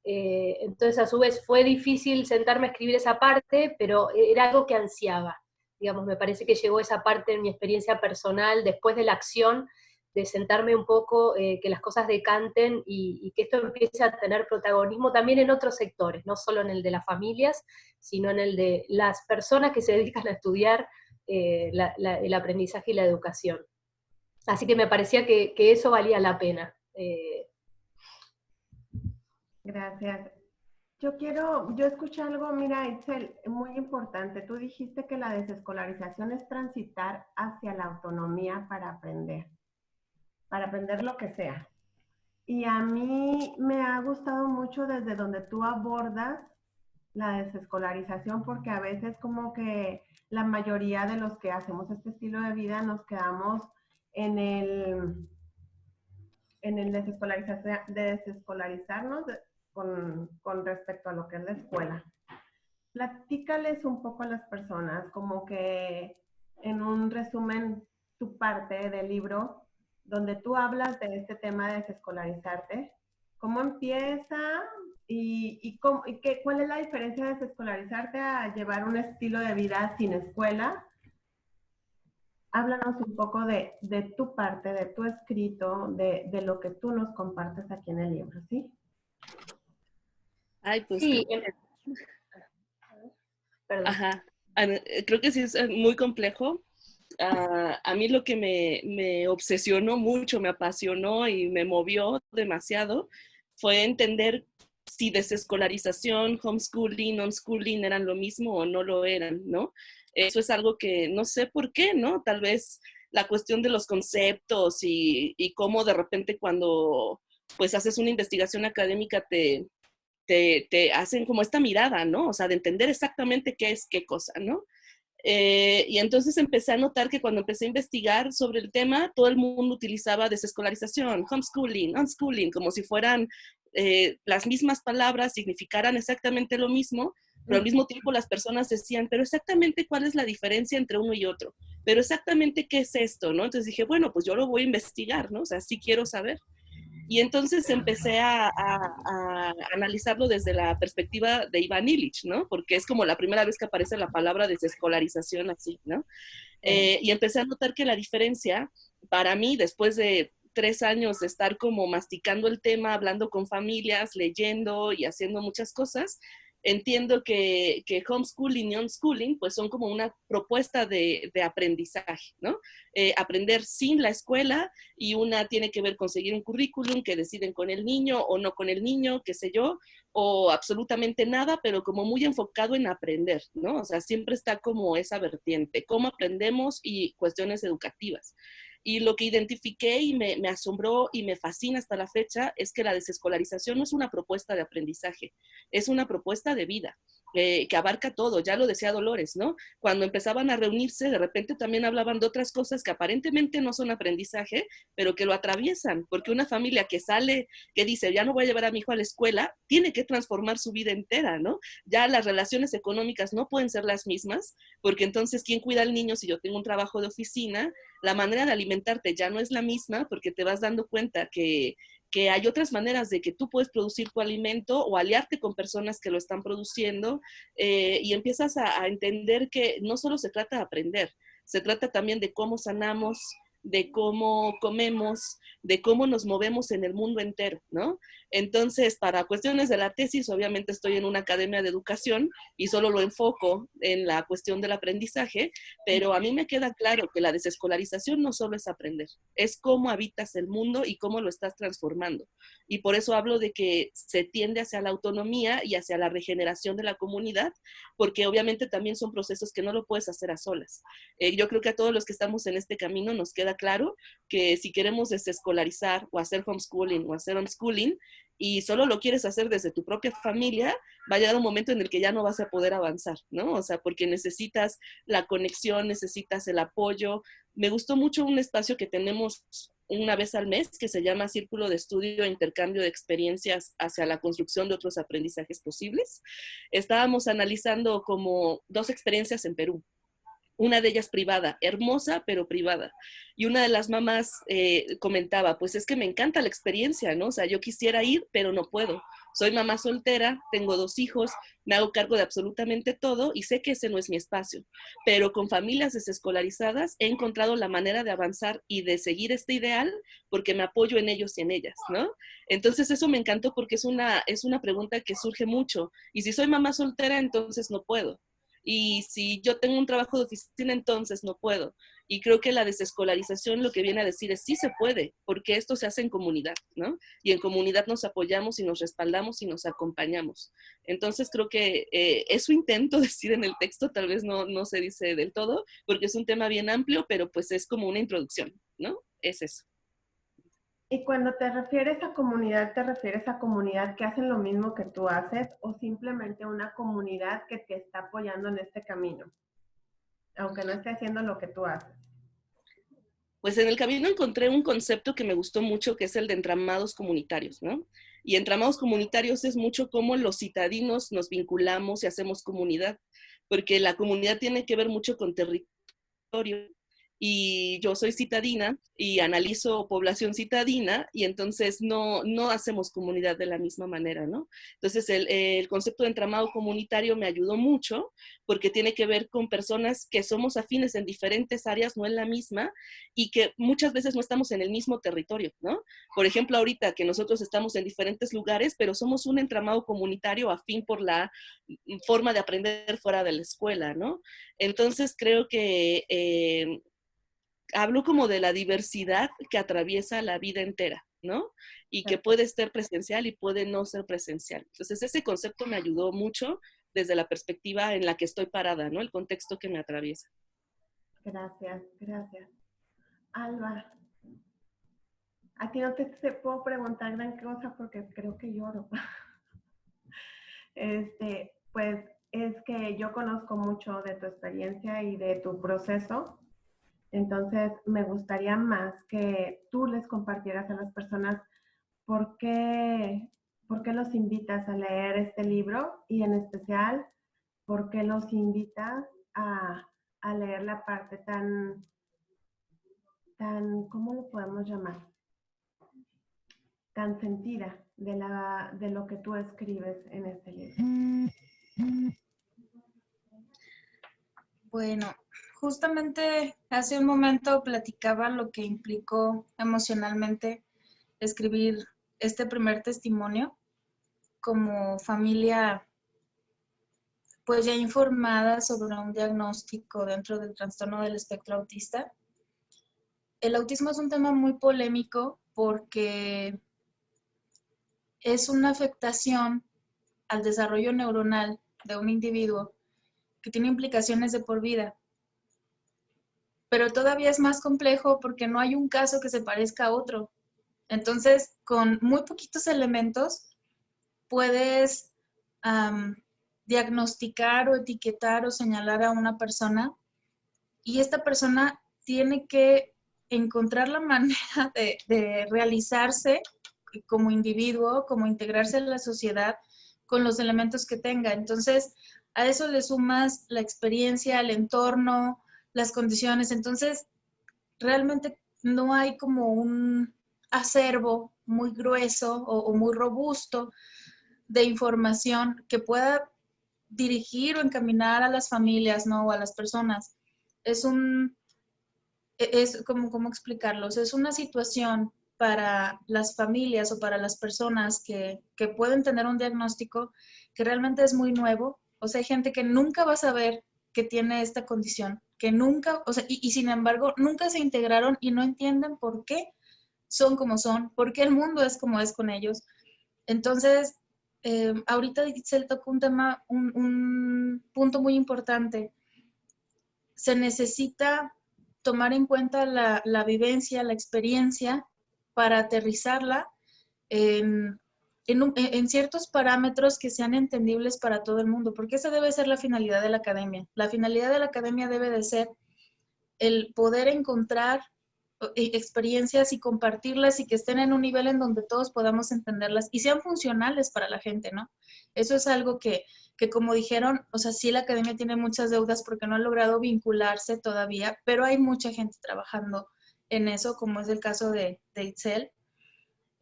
Entonces, a su vez, fue difícil sentarme a escribir esa parte, pero era algo que ansiaba. Digamos, me parece que llegó esa parte en mi experiencia personal, después de la acción, de sentarme un poco, que las cosas decanten y que esto empiece a tener protagonismo también en otros sectores, no solo en el de las familias, sino en el de las personas que se dedican a estudiar el aprendizaje y la educación. Así que me parecía que eso valía la pena. Gracias. Yo escuché algo, mira, Itzel, muy importante. Tú dijiste que la desescolarización es transitar hacia la autonomía para aprender lo que sea. Y a mí me ha gustado mucho desde donde tú abordas la desescolarización, porque a veces como que la mayoría de los que hacemos este estilo de vida nos quedamos en el desescolarizarnos con respecto a lo que es la escuela. Platícales un poco a las personas, como que en un resumen, tu parte del libro, donde tú hablas de este tema de desescolarizarte, cómo empieza cuál es la diferencia de desescolarizarte a llevar un estilo de vida sin escuela. Háblanos un poco de tu parte, de tu escrito, de lo que tú nos compartes aquí en el libro, ¿sí? Ay, pues Sí, perdón. Ajá. Creo que sí es muy complejo. A mí lo que me obsesionó mucho, me apasionó y me movió demasiado fue entender si desescolarización, homeschooling, unschooling eran lo mismo o no lo eran, ¿no? Eso es algo que no sé por qué, ¿no? Tal vez la cuestión de los conceptos y cómo de repente cuando pues haces una investigación académica te hacen como esta mirada, ¿no? O sea, de entender exactamente qué es qué cosa, ¿no? Y entonces empecé a notar que cuando empecé a investigar sobre el tema, todo el mundo utilizaba desescolarización, homeschooling, unschooling, como si fueran las mismas palabras, significaran exactamente lo mismo, pero al mismo tiempo las personas decían, pero exactamente cuál es la diferencia entre uno y otro, pero exactamente qué es esto, ¿no? Entonces dije, bueno, pues yo lo voy a investigar, ¿no? O sea, sí quiero saber. Y entonces empecé a analizarlo desde la perspectiva de Ivan Illich, ¿no? Porque es como la primera vez que aparece la palabra desescolarización así, ¿no? Y empecé a notar que la diferencia, para mí, después de 3 años de estar como masticando el tema, hablando con familias, leyendo y haciendo muchas cosas, entiendo que homeschooling y unschooling pues son como una propuesta de aprendizaje, ¿no? Aprender sin la escuela, y una tiene que ver con seguir un currículum que deciden con el niño o no con el niño, qué sé yo, o absolutamente nada, pero como muy enfocado en aprender, ¿no? O sea, siempre está como esa vertiente, cómo aprendemos y cuestiones educativas. Y lo que identifiqué y me asombró y me fascina hasta la fecha es que la desescolarización no es una propuesta de aprendizaje, es una propuesta de vida. Que abarca todo, ya lo decía Dolores, ¿no? Cuando empezaban a reunirse, de repente también hablaban de otras cosas que aparentemente no son aprendizaje, pero que lo atraviesan, porque una familia que sale, que dice, ya no voy a llevar a mi hijo a la escuela, tiene que transformar su vida entera, ¿no? Ya las relaciones económicas no pueden ser las mismas, porque entonces, ¿quién cuida al niño si yo tengo un trabajo de oficina? La manera de alimentarte ya no es la misma, porque te vas dando cuenta que hay otras maneras de que tú puedes producir tu alimento o aliarte con personas que lo están produciendo, y empiezas a entender que no solo se trata de aprender, se trata también de cómo sanamos, de cómo comemos, de cómo nos movemos en el mundo entero, ¿no? Entonces, para cuestiones de la tesis, obviamente estoy en una academia de educación y solo lo enfoco en la cuestión del aprendizaje, pero a mí me queda claro que la desescolarización no solo es aprender, es cómo habitas el mundo y cómo lo estás transformando. Y por eso hablo de que se tiende hacia la autonomía y hacia la regeneración de la comunidad, porque obviamente también son procesos que no lo puedes hacer a solas. Yo creo que a todos los que estamos en este camino nos queda claro que si queremos desescolarizar o hacer homeschooling o hacer unschooling, y solo lo quieres hacer desde tu propia familia, va a llegar un momento en el que ya no vas a poder avanzar, ¿no? O sea, porque necesitas la conexión, necesitas el apoyo. Me gustó mucho un espacio que tenemos una vez al mes que se llama Círculo de Estudio e Intercambio de Experiencias hacia la construcción de otros aprendizajes posibles. Estábamos analizando como 2 experiencias en Perú. Una de ellas privada, hermosa, pero privada. Y una de las mamás comentaba, pues es que me encanta la experiencia, ¿no? O sea, yo quisiera ir, pero no puedo. Soy mamá soltera, tengo 2 hijos, me hago cargo de absolutamente todo y sé que ese no es mi espacio. Pero con familias desescolarizadas he encontrado la manera de avanzar y de seguir este ideal porque me apoyo en ellos y en ellas, ¿no? Entonces eso me encantó porque es una pregunta que surge mucho. Y si soy mamá soltera, entonces no puedo. Y si yo tengo un trabajo de oficina, entonces no puedo. Y creo que la desescolarización lo que viene a decir es sí se puede, porque esto se hace en comunidad, ¿no? Y en comunidad nos apoyamos y nos respaldamos y nos acompañamos. Entonces creo que eso intento decir en el texto, tal vez no se dice del todo, porque es un tema bien amplio, pero pues es como una introducción, ¿no? Es eso. Y cuando te refieres a comunidad, ¿te refieres a comunidad que hacen lo mismo que tú haces o simplemente una comunidad que te está apoyando en este camino, aunque no esté haciendo lo que tú haces? Pues en el camino encontré un concepto que me gustó mucho, que es el de entramados comunitarios, ¿no? Y entramados comunitarios es mucho cómo los citadinos nos vinculamos y hacemos comunidad, porque la comunidad tiene que ver mucho con territorio. Y yo soy citadina y analizo población citadina y entonces no hacemos comunidad de la misma manera, ¿no? Entonces el concepto de entramado comunitario me ayudó mucho porque tiene que ver con personas que somos afines en diferentes áreas, no en la misma, y que muchas veces no estamos en el mismo territorio, ¿no? Por ejemplo, ahorita que nosotros estamos en diferentes lugares, pero somos un entramado comunitario afín por la forma de aprender fuera de la escuela, ¿no? Entonces creo que hablo como de la diversidad que atraviesa la vida entera, ¿no? Y que puede ser presencial y puede no ser presencial. Entonces, ese concepto me ayudó mucho desde la perspectiva en la que estoy parada, ¿no? El contexto que me atraviesa. Gracias, gracias. Alba, a ti no te puedo preguntar gran cosa porque creo que lloro. Pues es que yo conozco mucho de tu experiencia y de tu proceso. Entonces, me gustaría más que tú les compartieras a las personas por qué los invitas a leer este libro y en especial, por qué los invitas a leer la parte tan, ¿cómo lo podemos llamar? Tan sentida de lo que tú escribes en este libro. Bueno, justamente hace un momento platicaba lo que implicó emocionalmente escribir este primer testimonio como familia pues ya informada sobre un diagnóstico dentro del trastorno del espectro autista. El autismo es un tema muy polémico porque es una afectación al desarrollo neuronal de un individuo que tiene implicaciones de por vida. Pero todavía es más complejo porque no hay un caso que se parezca a otro. Entonces, con muy poquitos elementos, puedes diagnosticar o etiquetar o señalar a una persona y esta persona tiene que encontrar la manera de realizarse como individuo, como integrarse en la sociedad con los elementos que tenga. Entonces, a eso le sumas la experiencia, el entorno, las condiciones. Entonces, realmente no hay como un acervo muy grueso o muy robusto de información que pueda dirigir o encaminar a las familias, ¿no? O a las personas. Es como, ¿cómo explicarlos? Es una situación para las familias o para las personas que pueden tener un diagnóstico que realmente es muy nuevo. O sea, hay gente que nunca va a saber que tiene esta condición, que nunca, o sea, y sin embargo, nunca se integraron y no entienden por qué son como son, por qué el mundo es como es con ellos. Entonces, ahorita se le tocó un tema, un punto muy importante. Se necesita tomar en cuenta la vivencia, la experiencia, para aterrizarla en ciertos parámetros que sean entendibles para todo el mundo, porque esa debe ser la finalidad de la academia. La finalidad de la academia debe de ser el poder encontrar experiencias y compartirlas y que estén en un nivel en donde todos podamos entenderlas y sean funcionales para la gente, ¿no? Eso es algo que como dijeron, o sea, sí la academia tiene muchas deudas porque no ha logrado vincularse todavía, pero hay mucha gente trabajando en eso, como es el caso de Itzel.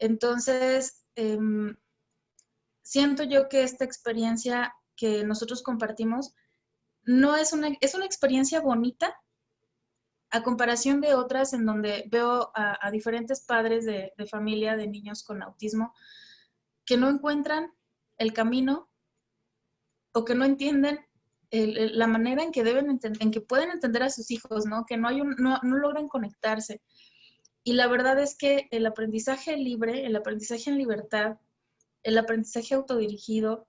Entonces, siento yo que esta experiencia que nosotros compartimos no es es una experiencia bonita a comparación de otras en donde veo a diferentes padres de familia de niños con autismo que no encuentran el camino o que no entienden la manera en que en que pueden entender a sus hijos, ¿no? Que no logran conectarse. Y la verdad es que el aprendizaje libre, el aprendizaje en libertad, el aprendizaje autodirigido,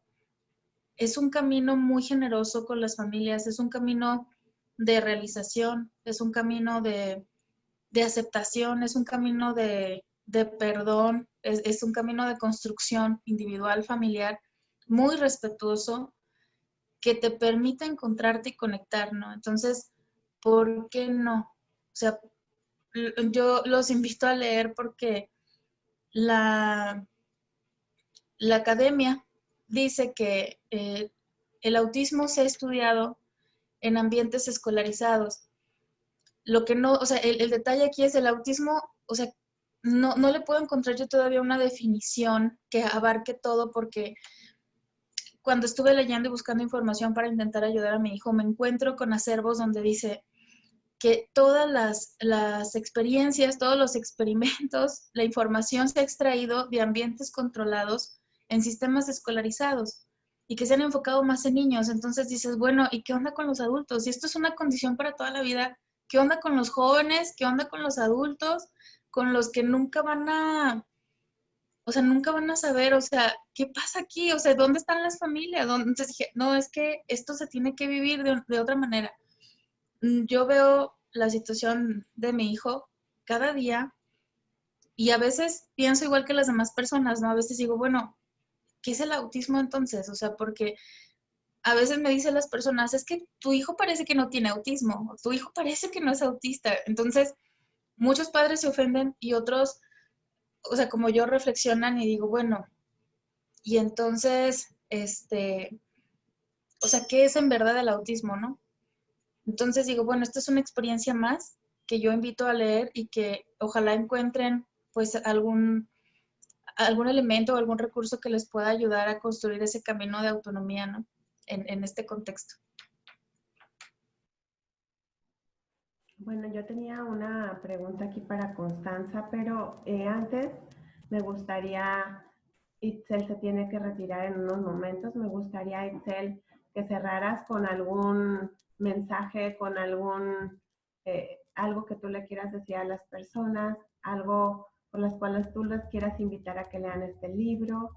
es un camino muy generoso con las familias, es un camino de realización, es un camino de aceptación, es un camino de perdón, es un camino de construcción individual, familiar, muy respetuoso, que te permite encontrarte y conectar, ¿no? Entonces, ¿por qué no? O sea, yo los invito a leer porque la, la academia dice que el autismo se ha estudiado en ambientes escolarizados. Lo que no, o sea, el detalle aquí es el autismo, o sea, no le puedo encontrar yo todavía una definición que abarque todo porque cuando estuve leyendo y buscando información para intentar ayudar a mi hijo, me encuentro con acervos donde dice que todas las experiencias, todos los experimentos, la información se ha extraído de ambientes controlados en sistemas escolarizados y que se han enfocado más en niños. Entonces dices, bueno, ¿y qué onda con los adultos? Si esto es una condición para toda la vida, ¿qué onda con los jóvenes? ¿Qué onda con los adultos? Con los que nunca van a, o sea, nunca van a saber, o sea, ¿qué pasa aquí? O sea, ¿dónde están las familias? Entonces dije, no, es que esto se tiene que vivir de otra manera. Yo veo la situación de mi hijo cada día y a veces pienso igual que las demás personas, ¿no? A veces digo, bueno, ¿qué es el autismo entonces? O sea, porque a veces me dicen las personas, es que tu hijo parece que no tiene autismo, o tu hijo parece que no es autista. Entonces, muchos padres se ofenden y otros, o sea, como yo reflexionan y digo, bueno, y entonces, o sea, ¿qué es en verdad el autismo, no? Entonces digo, bueno, esta es una experiencia más que yo invito a leer y que ojalá encuentren pues algún elemento o algún recurso que les pueda ayudar a construir ese camino de autonomía, ¿no? En este contexto. Bueno, yo tenía una pregunta aquí para Constanza, pero antes me gustaría, Itzel se tiene que retirar en unos momentos, me gustaría, Itzel, que cerraras con algún mensaje, con algo que tú le quieras decir a las personas, algo por las cuales tú les quieras invitar a que lean este libro.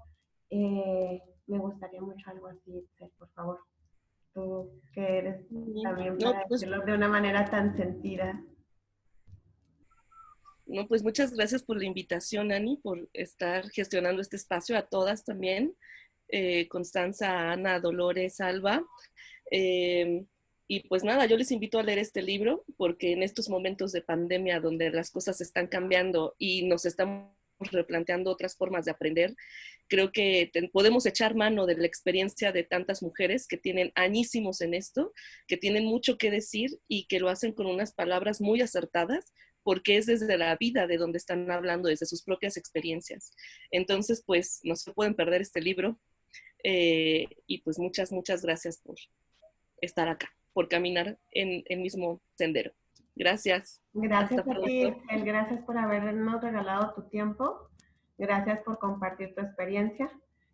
Me gustaría mucho algo así, Itzel, por favor. Tú que eres también No, para pues, decirlo de una manera tan sentida. no, pues muchas gracias por la invitación, Ani, por estar gestionando este espacio, a todas también, Constanza, Ana, Dolores, Alba. Eh, y pues nada, yo les invito a leer este libro porque en estos momentos de pandemia donde las cosas están cambiando y nos estamos replanteando otras formas de aprender, creo que podemos echar mano de la experiencia de tantas mujeres que tienen añísimos en esto, que tienen mucho que decir y que lo hacen con unas palabras muy acertadas porque es desde la vida de donde están hablando, desde sus propias experiencias. Entonces, pues no se pueden perder este libro y pues muchas, muchas gracias por estar acá, por caminar en el mismo sendero. Gracias. Gracias Hasta a ti, pronto. Itzel, gracias por habernos regalado tu tiempo, gracias por compartir tu experiencia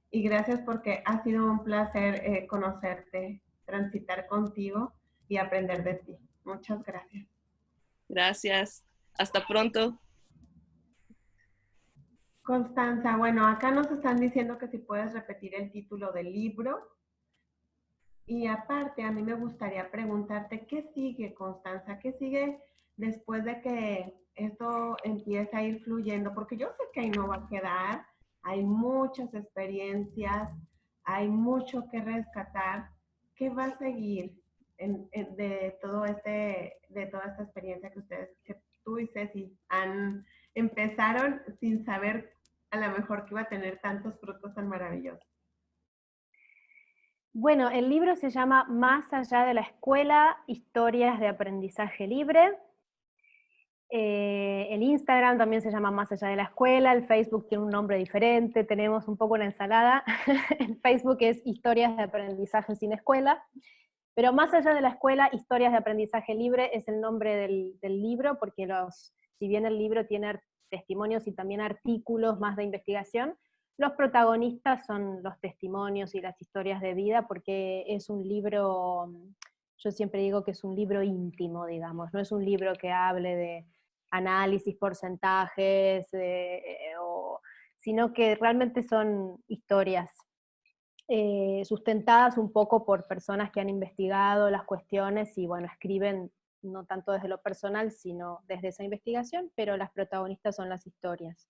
y gracias porque ha sido un placer conocerte, transitar contigo y aprender de ti. Muchas gracias. Gracias. Hasta pronto. Constanza, bueno, acá nos están diciendo que si puedes repetir el título del libro. Y aparte, a mí me gustaría preguntarte, ¿qué sigue, Constanza? ¿Qué sigue después de que esto empiece a ir fluyendo? Porque yo sé que ahí no va a quedar, hay muchas experiencias, hay mucho que rescatar. ¿Qué va a seguir de toda esta experiencia que ustedes, tú y Ceci empezaron sin saber a lo mejor que iba a tener tantos frutos tan maravillosos? Bueno, el libro se llama Más allá de la escuela, historias de aprendizaje libre. El Instagram también se llama Más allá de la escuela, el Facebook tiene un nombre diferente, tenemos un poco una ensalada. El Facebook es Historias de aprendizaje sin escuela, pero Más allá de la escuela, historias de aprendizaje libre es el nombre del libro, porque si bien el libro tiene testimonios y también artículos más de investigación, los protagonistas son los testimonios y las historias de vida, porque es un libro, yo siempre digo que es un libro íntimo, digamos, no es un libro que hable de análisis, porcentajes, sino que realmente son historias sustentadas un poco por personas que han investigado las cuestiones y bueno, escriben no tanto desde lo personal, sino desde esa investigación, pero las protagonistas son las historias.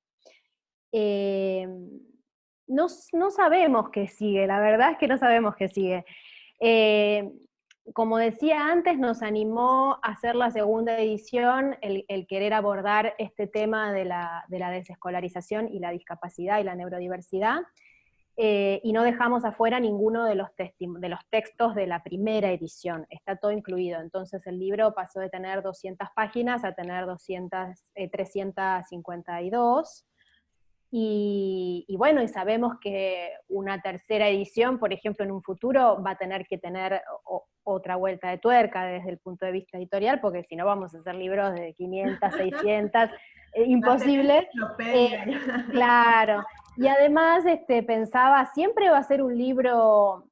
No sabemos qué sigue, la verdad es que no sabemos qué sigue. Como decía antes, nos animó a hacer la segunda edición el querer abordar este tema de la desescolarización y la discapacidad y la neurodiversidad, y no dejamos afuera ninguno de los textos de la primera edición, está todo incluido. Entonces el libro pasó de tener 200 páginas a tener 352, y bueno, y sabemos que una tercera edición, por ejemplo, en un futuro va a tener que tener otra vuelta de tuerca desde el punto de vista editorial, porque si no vamos a hacer libros de 500, 600, imposible. Claro. Y además pensaba, siempre va a ser un libro,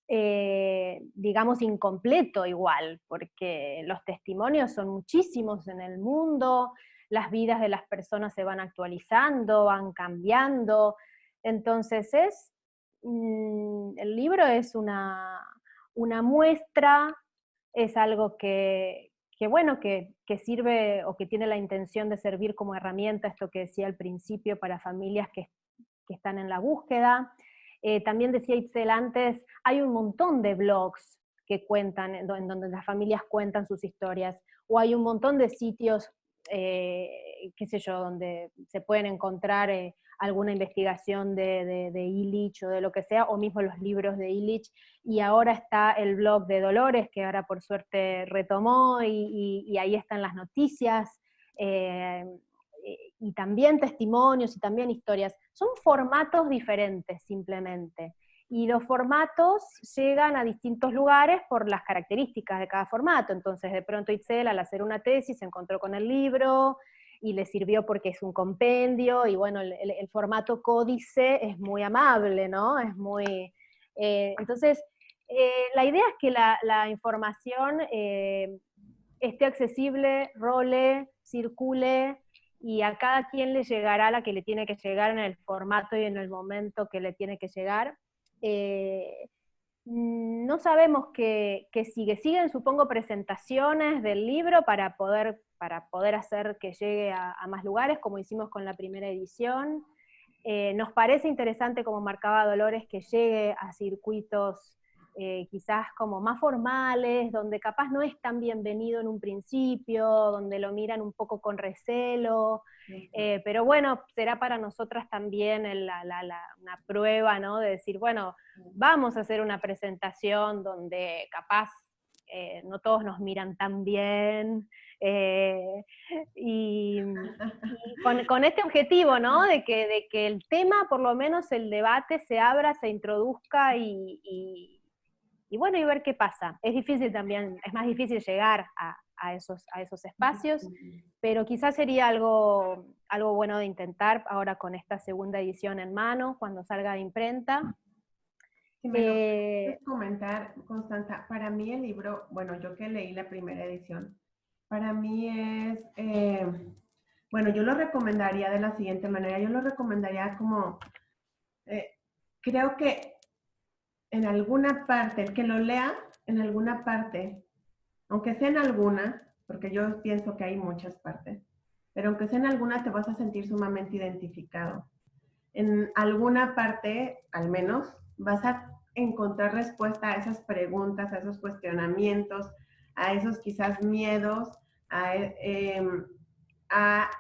digamos, incompleto igual, porque los testimonios son muchísimos en el mundo, las vidas de las personas se van actualizando, van cambiando, entonces el libro es una muestra, es algo que sirve o que tiene la intención de servir como herramienta, esto que decía al principio, para familias que están en la búsqueda. También decía Itzel antes, hay un montón de blogs que cuentan, en donde las familias cuentan sus historias, o hay un montón de sitios, qué sé yo, donde se pueden encontrar alguna investigación de Illich o de lo que sea, o mismo los libros de Illich, y ahora está el blog de Dolores, que ahora por suerte retomó, y ahí están las noticias, y también testimonios y también historias. Son formatos diferentes simplemente, y los formatos llegan a distintos lugares por las características de cada formato. Entonces de pronto Itzel, al hacer una tesis, se encontró con el libro, y le sirvió porque es un compendio, y bueno, el formato códice es muy amable, ¿no? Es muy... entonces, la idea es que la información esté accesible, role, circule, y a cada quien le llegará la que le tiene que llegar en el formato y en el momento que le tiene que llegar. No sabemos qué sigue. Siguen, supongo, presentaciones del libro para poder hacer que llegue a más lugares, como hicimos con la primera edición. Nos parece interesante, como marcaba Dolores, que llegue a circuitos quizás como más formales, donde capaz no es tan bienvenido en un principio, donde lo miran un poco con recelo, pero bueno, será para nosotras también una prueba, ¿no? De decir, bueno, vamos a hacer una presentación donde capaz no todos nos miran tan bien, y con este objetivo, ¿no? De que el tema, por lo menos el debate, se abra, se introduzca, y bueno, y ver qué pasa. Es difícil también, es más difícil llegar a esos espacios, pero quizás sería algo bueno de intentar ahora con esta segunda edición en mano, cuando salga de imprenta. Si me lo puedes comentar, Constanza, para mí el libro, bueno, yo que leí la primera edición, para mí es, bueno, yo lo recomendaría de la siguiente manera, yo lo recomendaría como, creo que en alguna parte, el que lo lea, en alguna parte, aunque sea en alguna, porque yo pienso que hay muchas partes, pero aunque sea en alguna te vas a sentir sumamente identificado. En alguna parte, al menos, vas a encontrar respuesta a esas preguntas, a esos cuestionamientos, a esos quizás miedos a,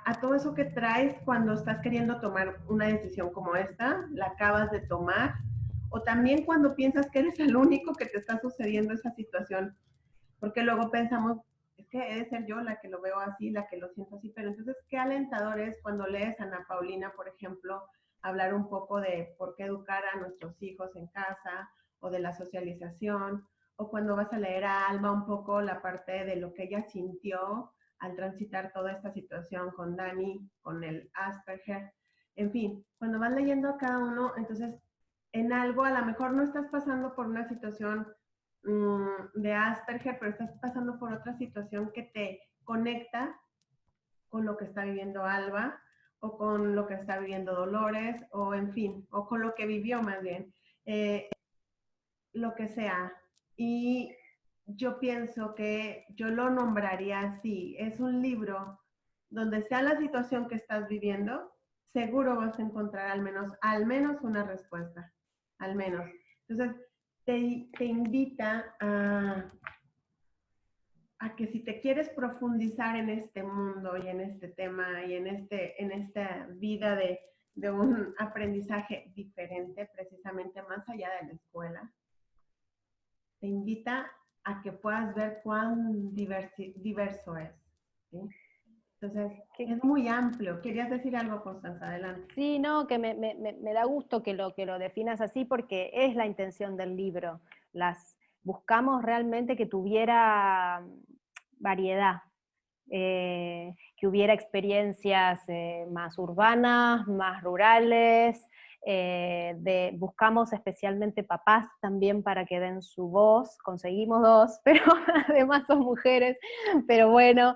a todo eso que traes cuando estás queriendo tomar una decisión como esta, la acabas de tomar, o también cuando piensas que eres el único que te está sucediendo esa situación, porque luego pensamos, es que he de ser yo la que lo veo así, la que lo siento así, pero entonces qué alentador es cuando lees a Ana Paulina, por ejemplo, hablar un poco de por qué educar a nuestros hijos en casa, o de la socialización, o cuando vas a leer a Alma un poco la parte de lo que ella sintió al transitar toda esta situación con Dani, con el Asperger, en fin, cuando vas leyendo a cada uno, entonces en algo a lo mejor no estás pasando por una situación de Asperger, pero estás pasando por otra situación que te conecta con lo que está viviendo Alba, o con lo que está viviendo Dolores, o en fin, o con lo que vivió más bien, lo que sea. Y yo pienso que yo lo nombraría así, es un libro donde sea la situación que estás viviendo, seguro vas a encontrar al menos una respuesta, al menos. Entonces, te invita a que si te quieres profundizar en este mundo y en este tema y en esta vida de un aprendizaje diferente, precisamente más allá de la escuela, te invita a que puedas ver cuán diverso es, ¿sí? Entonces, es muy amplio. ¿Querías decir algo, Constanza? Adelante. Sí, no, que me da gusto que lo definas así porque es la intención del libro. Buscamos realmente que tuviera variedad, que hubiera experiencias más urbanas, más rurales, buscamos especialmente papás también para que den su voz, conseguimos dos, pero además son mujeres, pero bueno,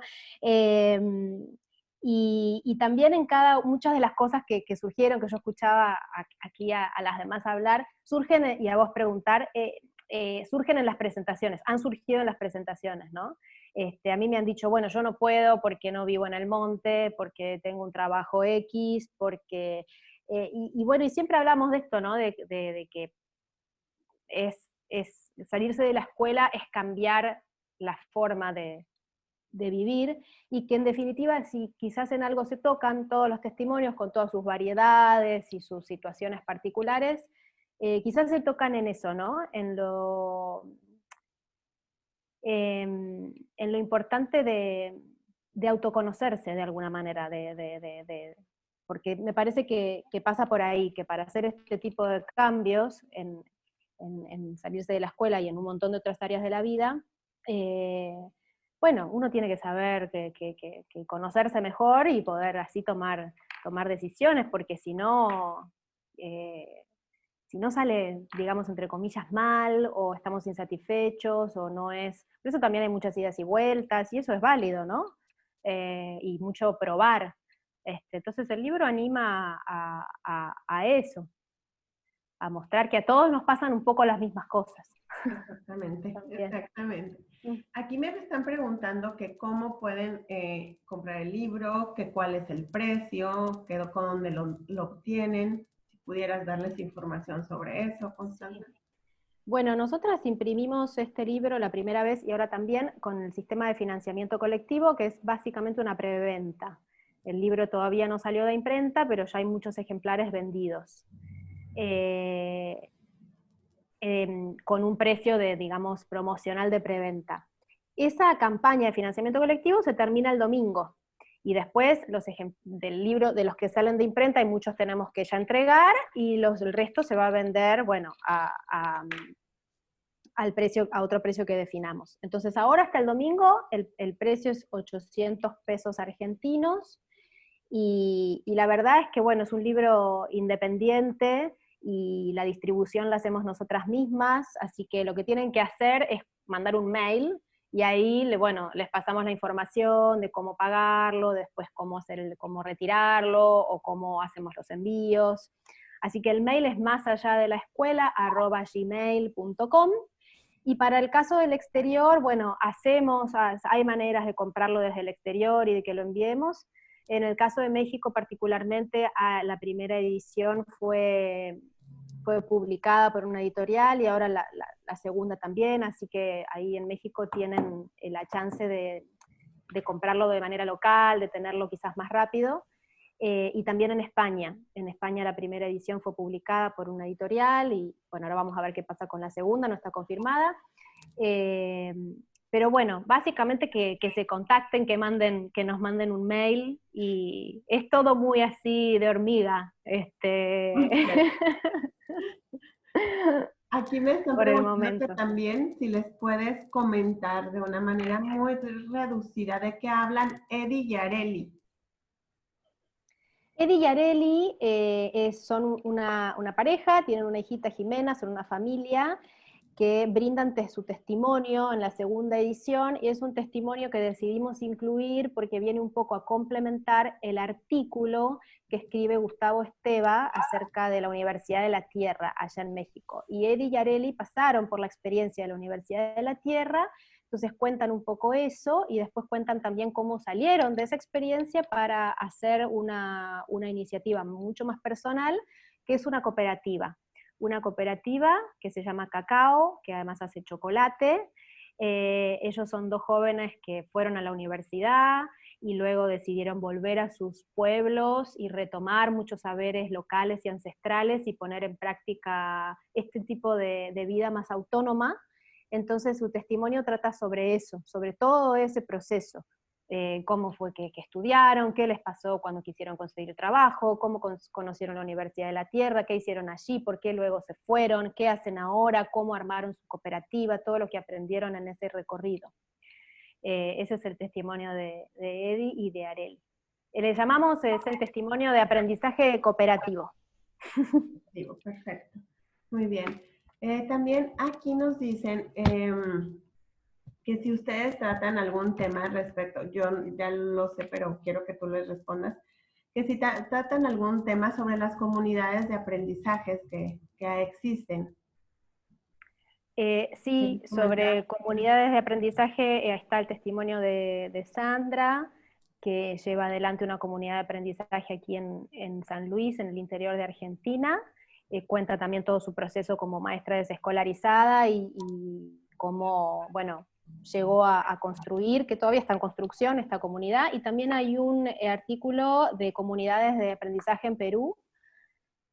y también en muchas de las cosas que surgieron, que yo escuchaba aquí a las demás hablar, surgen, y a vos preguntar, surgen en las presentaciones, han surgido en las presentaciones, ¿no? A mí me han dicho, bueno, yo no puedo porque no vivo en el monte, porque tengo un trabajo X, porque... y bueno, y siempre hablamos de esto, ¿no? De que salirse de la escuela es cambiar la forma de vivir, y que en definitiva, si quizás en algo se tocan todos los testimonios con todas sus variedades y sus situaciones particulares, quizás se tocan en eso, ¿no? En lo importante de autoconocerse de alguna manera, porque me parece que pasa por ahí, que para hacer este tipo de cambios en salirse de la escuela y en un montón de otras áreas de la vida, bueno, uno tiene que saber que conocerse mejor y poder así tomar decisiones, porque si no sale, digamos, entre comillas, mal, o estamos insatisfechos, o no es... Por eso también hay muchas idas y vueltas, y eso es válido, ¿no? Y mucho probar. Entonces el libro anima a eso, a mostrar que a todos nos pasan un poco las mismas cosas. Exactamente, También. exactamente. Aquí me están preguntando que cómo pueden comprar el libro, que cuál es el precio, que dónde lo obtienen. Si pudieras darles información sobre eso, Constanza. Sí. Bueno, nosotras imprimimos este libro la primera vez y ahora también con el sistema de financiamiento colectivo, que es básicamente una preventa. El libro todavía no salió de imprenta, pero ya hay muchos ejemplares vendidos. Con un precio digamos, promocional de preventa. Esa campaña de financiamiento colectivo se termina el domingo. Y después del libro, de los que salen de imprenta, hay muchos tenemos que ya entregar, y el resto se va a vender, bueno, a otro precio que definamos. Entonces ahora hasta el domingo el precio es 800 pesos argentinos, y la verdad es que bueno, es un libro independiente y la distribución la hacemos nosotras mismas, así que lo que tienen que hacer es mandar un mail, y ahí les pasamos la información de cómo pagarlo, después cómo retirarlo, o cómo hacemos los envíos. Así que el mail es másalládelaescuela@gmail.com. Y para el caso del exterior, bueno, hay maneras de comprarlo desde el exterior y de que lo enviemos. En el caso de México particularmente, la primera edición fue publicada por una editorial, y ahora la segunda también, así que ahí en México tienen la chance de de comprarlo de manera local, de tenerlo quizás más rápido. Y también en España. En España la primera edición fue publicada por una editorial y bueno, ahora vamos a ver qué pasa con la segunda, no está confirmada. Pero bueno, básicamente que se contacten, que nos manden un mail y es todo muy así de hormiga. Aquí me están Por el preguntando que momento. también si les puedes comentar de una manera muy reducida de qué hablan Eddie y Areli. Eddie y Areli son una pareja, tienen una hijita Jimena, son una familia que brindan su testimonio en la segunda edición, y es un testimonio que decidimos incluir porque viene un poco a complementar el artículo que escribe Gustavo Esteva acerca de la Universidad de la Tierra allá en México. Y Eddie y Areli pasaron por la experiencia de la Universidad de la Tierra, entonces cuentan un poco eso, y después cuentan también cómo salieron de esa experiencia para hacer una iniciativa mucho más personal, que es una cooperativa que se llama Cacao, que además hace chocolate. Ellos son dos jóvenes que fueron a la universidad y luego decidieron volver a sus pueblos y retomar muchos saberes locales y ancestrales y poner en práctica este tipo de vida más autónoma. Entonces su testimonio trata sobre eso, sobre todo ese proceso. Cómo fue que estudiaron, qué les pasó cuando quisieron conseguir trabajo, cómo conocieron la Universidad de la Tierra, qué hicieron allí, por qué luego se fueron, qué hacen ahora, cómo armaron su cooperativa, todo lo que aprendieron en ese recorrido. Ese es el testimonio de Eddie y de Areli. Le llamamos, es el testimonio de aprendizaje cooperativo. Perfecto, muy bien. También aquí nos dicen que si ustedes tratan algún tema respecto, yo ya lo sé, pero quiero que tú les respondas, que si tratan algún tema sobre las comunidades de aprendizajes que existen. Sí, sobre comunidades de aprendizaje está el testimonio de Sandra, que lleva adelante una comunidad de aprendizaje aquí en San Luis, en el interior de Argentina. Cuenta también todo su proceso como maestra desescolarizada y cómo, bueno, llegó a construir, que todavía está en construcción esta comunidad. Y también hay un artículo de comunidades de aprendizaje en Perú,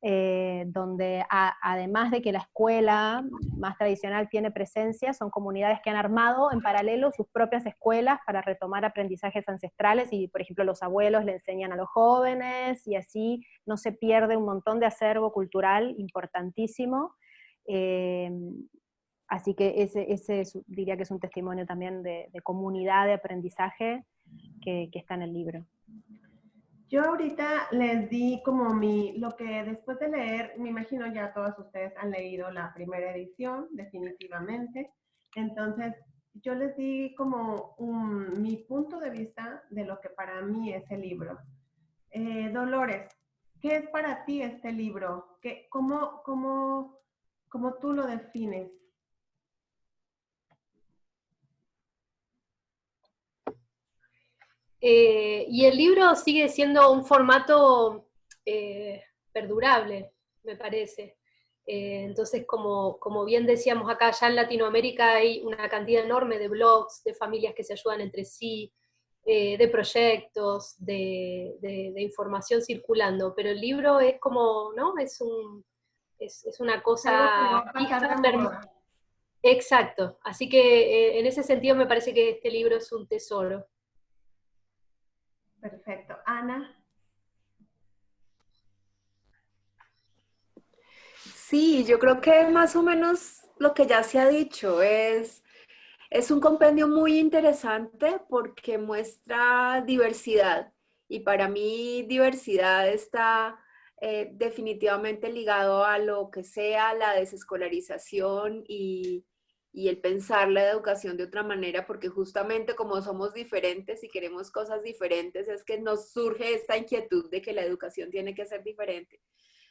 donde además de que la escuela más tradicional tiene presencia, son comunidades que han armado en paralelo sus propias escuelas para retomar aprendizajes ancestrales y, por ejemplo, los abuelos le enseñan a los jóvenes y así no se pierde un montón de acervo cultural importantísimo. Así que ese diría que es un testimonio también de comunidad de aprendizaje que está en el libro. Yo ahorita les di como lo que después de leer, me imagino ya todos ustedes han leído la primera edición, definitivamente. Entonces, yo les di como mi punto de vista de lo que para mí es el libro. Dolores, ¿qué es para ti este libro? ¿Cómo tú lo defines? Y el libro sigue siendo un formato perdurable, me parece. Entonces, como bien decíamos acá, ya en Latinoamérica hay una cantidad enorme de blogs, de familias que se ayudan entre sí, de proyectos, de información circulando, pero el libro es como, ¿no? Es una cosa fija. Exacto, así que en ese sentido me parece que este libro es un tesoro. Perfecto. Ana. Sí, yo creo que más o menos lo que ya se ha dicho es un compendio muy interesante porque muestra diversidad y para mí diversidad está definitivamente ligado a lo que sea la desescolarización y el pensar la educación de otra manera, porque justamente como somos diferentes y queremos cosas diferentes, es que nos surge esta inquietud de que la educación tiene que ser diferente.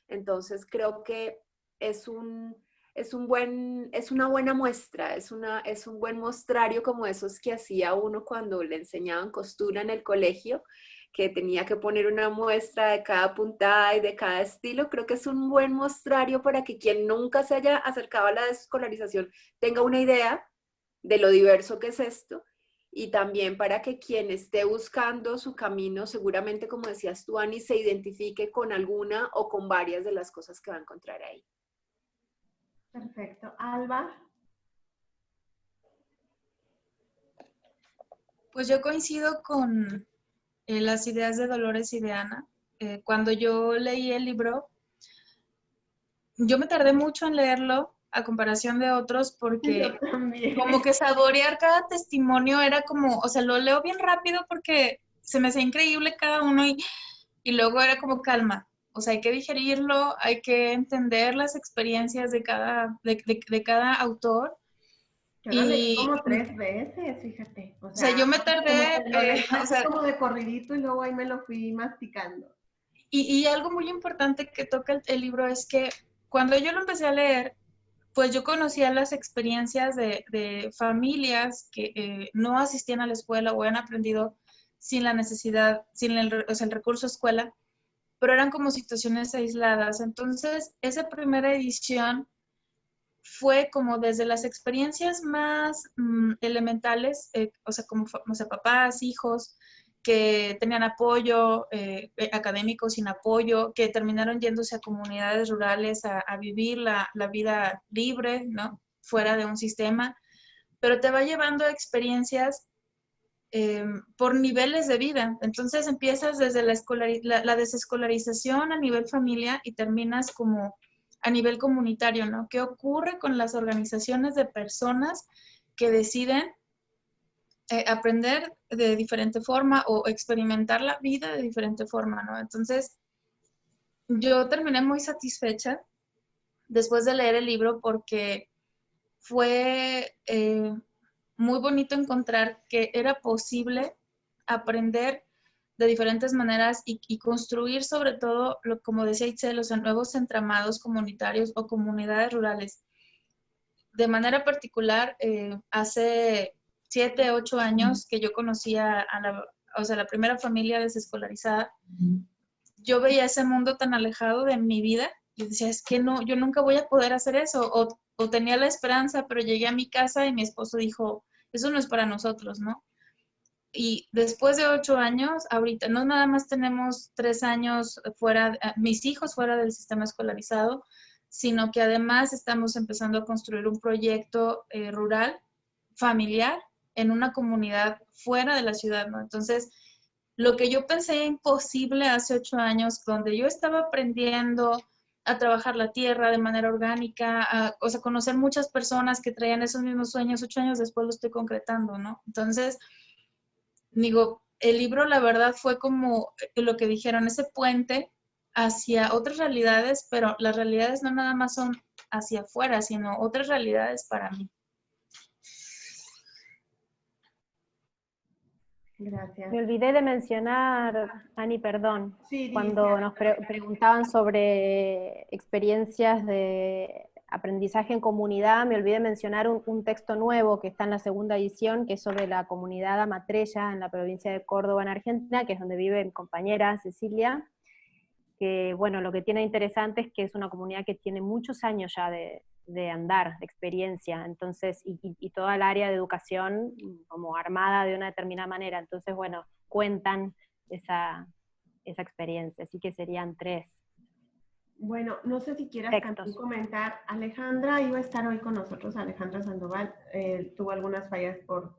Entonces creo que es una buena muestra, es un buen mostrario como esos que hacía uno cuando le enseñaban costura en el colegio, que tenía que poner una muestra de cada puntada y de cada estilo. Creo que es un buen mostrario para que quien nunca se haya acercado a la desescolarización tenga una idea de lo diverso que es esto y también para que quien esté buscando su camino, seguramente, como decías tú, Ani, se identifique con alguna o con varias de las cosas que va a encontrar ahí. Perfecto. Alba. Pues yo coincido con las ideas de Dolores y de Ana. Cuando yo leí el libro, yo me tardé mucho en leerlo a comparación de otros porque Yo también. como que saborear cada testimonio era como, o sea, lo leo bien rápido porque se me hacía increíble cada uno y luego era como calma. O sea, hay que digerirlo, hay que entender las experiencias de cada autor. Yo lo leí Y, como 3 veces, fíjate. o sea, yo me como tardé, que lo leí o así sea, como de corridito y luego ahí me lo fui masticando. y algo muy importante que toca el libro es que cuando yo lo empecé a leer, pues yo conocía las experiencias de familias que no asistían a la escuela o habían aprendido sin la necesidad, sin o sea, el recurso escuela, pero eran como situaciones aisladas. Entonces, esa primera edición fue como desde las experiencias más elementales, o sea, como o sea, papás, hijos, que tenían apoyo académico sin apoyo, que terminaron yéndose a comunidades rurales a vivir la vida libre, ¿no? Fuera de un sistema, pero te va llevando a experiencias por niveles de vida. Entonces empiezas desde la desescolarización a nivel familia y terminas como a nivel comunitario, ¿no? ¿Qué ocurre con las organizaciones de personas que deciden aprender de diferente forma o experimentar la vida de diferente forma, ¿no? Entonces, yo terminé muy satisfecha después de leer el libro porque fue muy bonito encontrar que era posible aprender de diferentes maneras y construir sobre todo, como decía Itzel, los nuevos entramados comunitarios o comunidades rurales. De manera particular, hace 7, 8 años que yo conocía o sea, la primera familia desescolarizada, yo veía ese mundo tan alejado de mi vida y decía, es que no, yo nunca voy a poder hacer eso, o tenía la esperanza, pero llegué a mi casa y mi esposo dijo, eso no es para nosotros, ¿no? Y después de 8 años, ahorita no nada más tenemos 3 años fuera, mis hijos fuera del sistema escolarizado, sino que además estamos empezando a construir un proyecto rural, familiar, en una comunidad fuera de la ciudad, ¿no? Entonces, lo que yo pensé imposible hace 8 años, donde yo estaba aprendiendo a trabajar la tierra de manera orgánica, o sea, conocer muchas personas que traían esos mismos sueños, 8 años después lo estoy concretando, ¿no? Entonces, digo, el libro la verdad fue como lo que dijeron, ese puente hacia otras realidades, pero las realidades no nada más son hacia afuera, sino otras realidades para mí. Gracias. Me olvidé de mencionar, Ani, perdón, Sí, cuando dice. nos preguntaban sobre experiencias de aprendizaje en comunidad, me olvidé mencionar un texto nuevo que está en la segunda edición, que es sobre la comunidad Amatrella en la provincia de Córdoba, en Argentina, que es donde vive mi compañera Cecilia, que bueno, lo que tiene interesante es que es una comunidad que tiene muchos años ya de andar, de experiencia, entonces, y toda el área de educación como armada de una determinada manera, entonces bueno, cuentan esa experiencia, así que serían 3. Bueno, no sé si quieras Textos. también comentar, Alejandra iba a estar hoy con nosotros, Alejandra Sandoval, tuvo algunas fallas con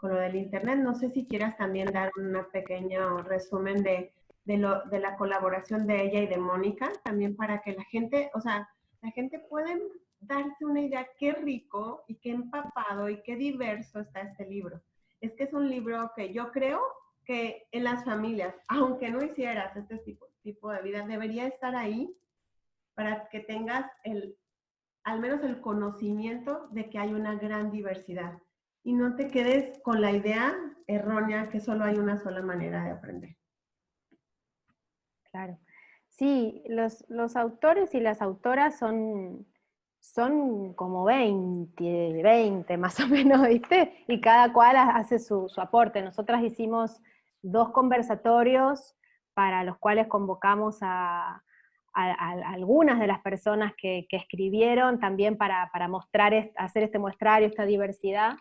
lo del internet, no sé si quieras también dar un pequeño resumen de la colaboración de ella y de Mónica, también para que la gente, o sea, la gente puede darse una idea qué rico y qué empapado y qué diverso está este libro. Es que es un libro que yo creo que en las familias, aunque no hicieras este tipo de vida, debería estar ahí para que tengas al menos el conocimiento de que hay una gran diversidad y no te quedes con la idea errónea que solo hay una sola manera de aprender. Claro. Sí, los autores y las autoras son como 20 más o menos, ¿viste? Y cada cual hace su aporte. Nosotras hicimos 2 conversatorios para los cuales convocamos a algunas de las personas que escribieron también para mostrar, hacer este muestrario, esta diversidad.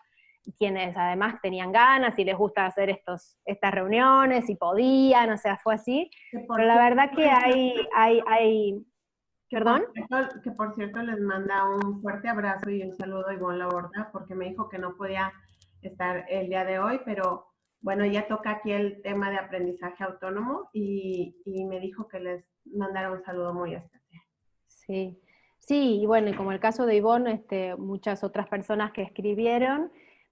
quienes además tenían ganas y les gusta hacer estas reuniones y podían, o sea, fue así. Pero la verdad que hay ¿perdón? Que por cierto les manda un fuerte abrazo y un saludo a Ivonne Laborda, porque me dijo que no podía estar el día de hoy, pero bueno, ya toca aquí el tema de aprendizaje autónomo y me dijo que les mandara un saludo muy especial. Sí, sí, y bueno, y como el caso de Ivonne, muchas otras personas que escribieron,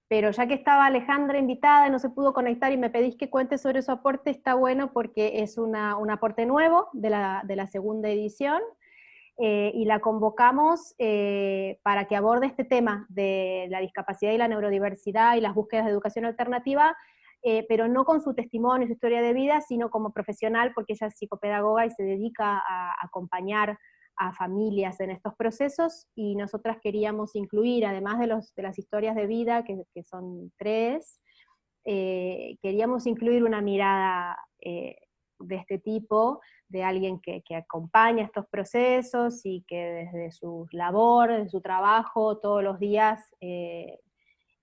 pero ya que estaba Alejandra invitada y no se pudo conectar y me pedís que cuente sobre su aporte, está bueno porque es un aporte nuevo de la segunda edición, y la convocamos para que aborde este tema de la discapacidad y la neurodiversidad y las búsquedas de educación alternativa, pero no con su testimonio y su historia de vida, sino como profesional, porque ella es psicopedagoga y se dedica a acompañar a familias en estos procesos, y nosotras queríamos incluir, además de las historias de vida, que son 3, queríamos incluir una mirada de este tipo, de alguien que acompaña estos procesos y que desde su labor, desde su trabajo, todos los días,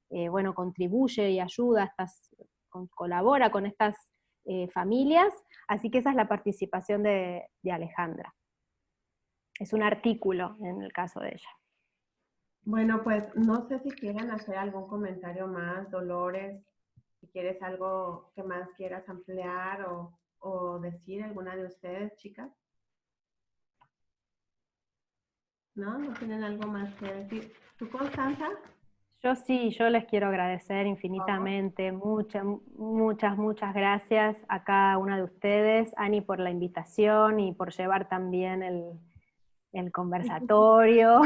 bueno, contribuye y ayuda, colabora con estas familias, así que esa es la participación de Alejandra. Es un artículo en el caso de ella. Bueno, pues no sé si quieren hacer algún comentario más, Dolores, si quieres algo que más quieras ampliar o decir, alguna de ustedes, chicas. ¿No? ¿No tienen algo más que decir? ¿Tú, Constanza? Yo sí, yo les quiero agradecer infinitamente, muchas gracias a cada una de ustedes, Ani por la invitación y por llevar también el conversatorio,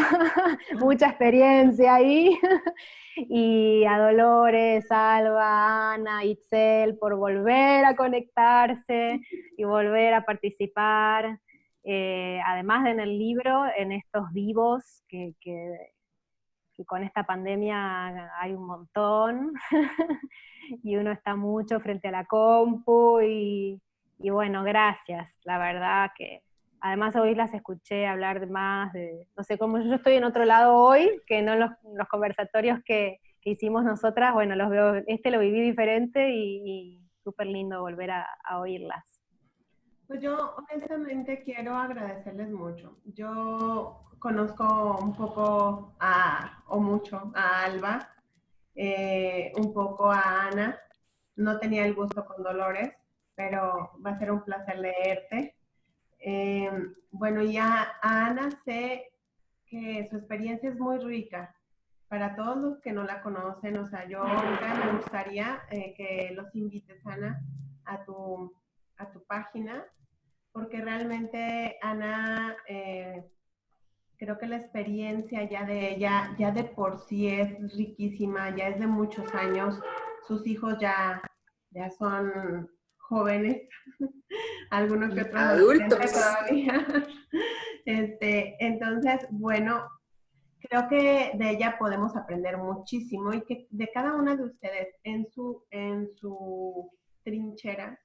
mucha experiencia ahí, y a Dolores, Alba, Ana, Itzel por volver a conectarse y volver a participar, además de en el libro, en estos vivos que con esta pandemia hay un montón, y uno está mucho frente a la compu, y bueno, gracias, la verdad que además hoy las escuché hablar más no sé, como yo estoy en otro lado hoy, que no los conversatorios que hicimos nosotras, bueno, los veo, lo viví diferente y súper lindo volver a oírlas. Pues yo honestamente quiero agradecerles mucho. Yo conozco un poco o mucho a Alba, un poco a Ana. No tenía el gusto con Dolores, pero va a ser un placer leerte. Bueno, y a Ana sé que su experiencia es muy rica. Para todos los que no la conocen, o sea, yo ahorita me gustaría que los invites, Ana, a tu página, porque realmente Ana, creo que la experiencia ya de ella, ya de por sí es riquísima, ya es de muchos años, sus hijos ya son jóvenes, algunos que otros adultos todavía. Entonces, bueno, creo que de ella podemos aprender muchísimo y que de cada una de ustedes en su trinchera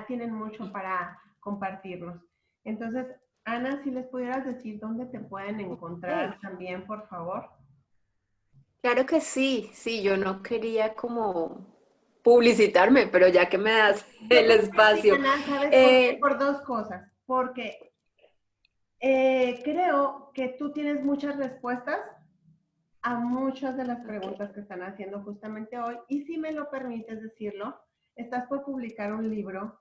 tienen mucho para compartirnos. Entonces, Ana, si les pudieras decir dónde te pueden encontrar también, por favor. Claro que sí, yo no quería como publicitarme, pero ya que me das el espacio. Sí, Ana, ¿sabes por 2 cosas? Porque creo que tú tienes muchas respuestas a muchas de las preguntas que están haciendo justamente hoy, y si me lo permites decirlo, estás por publicar un libro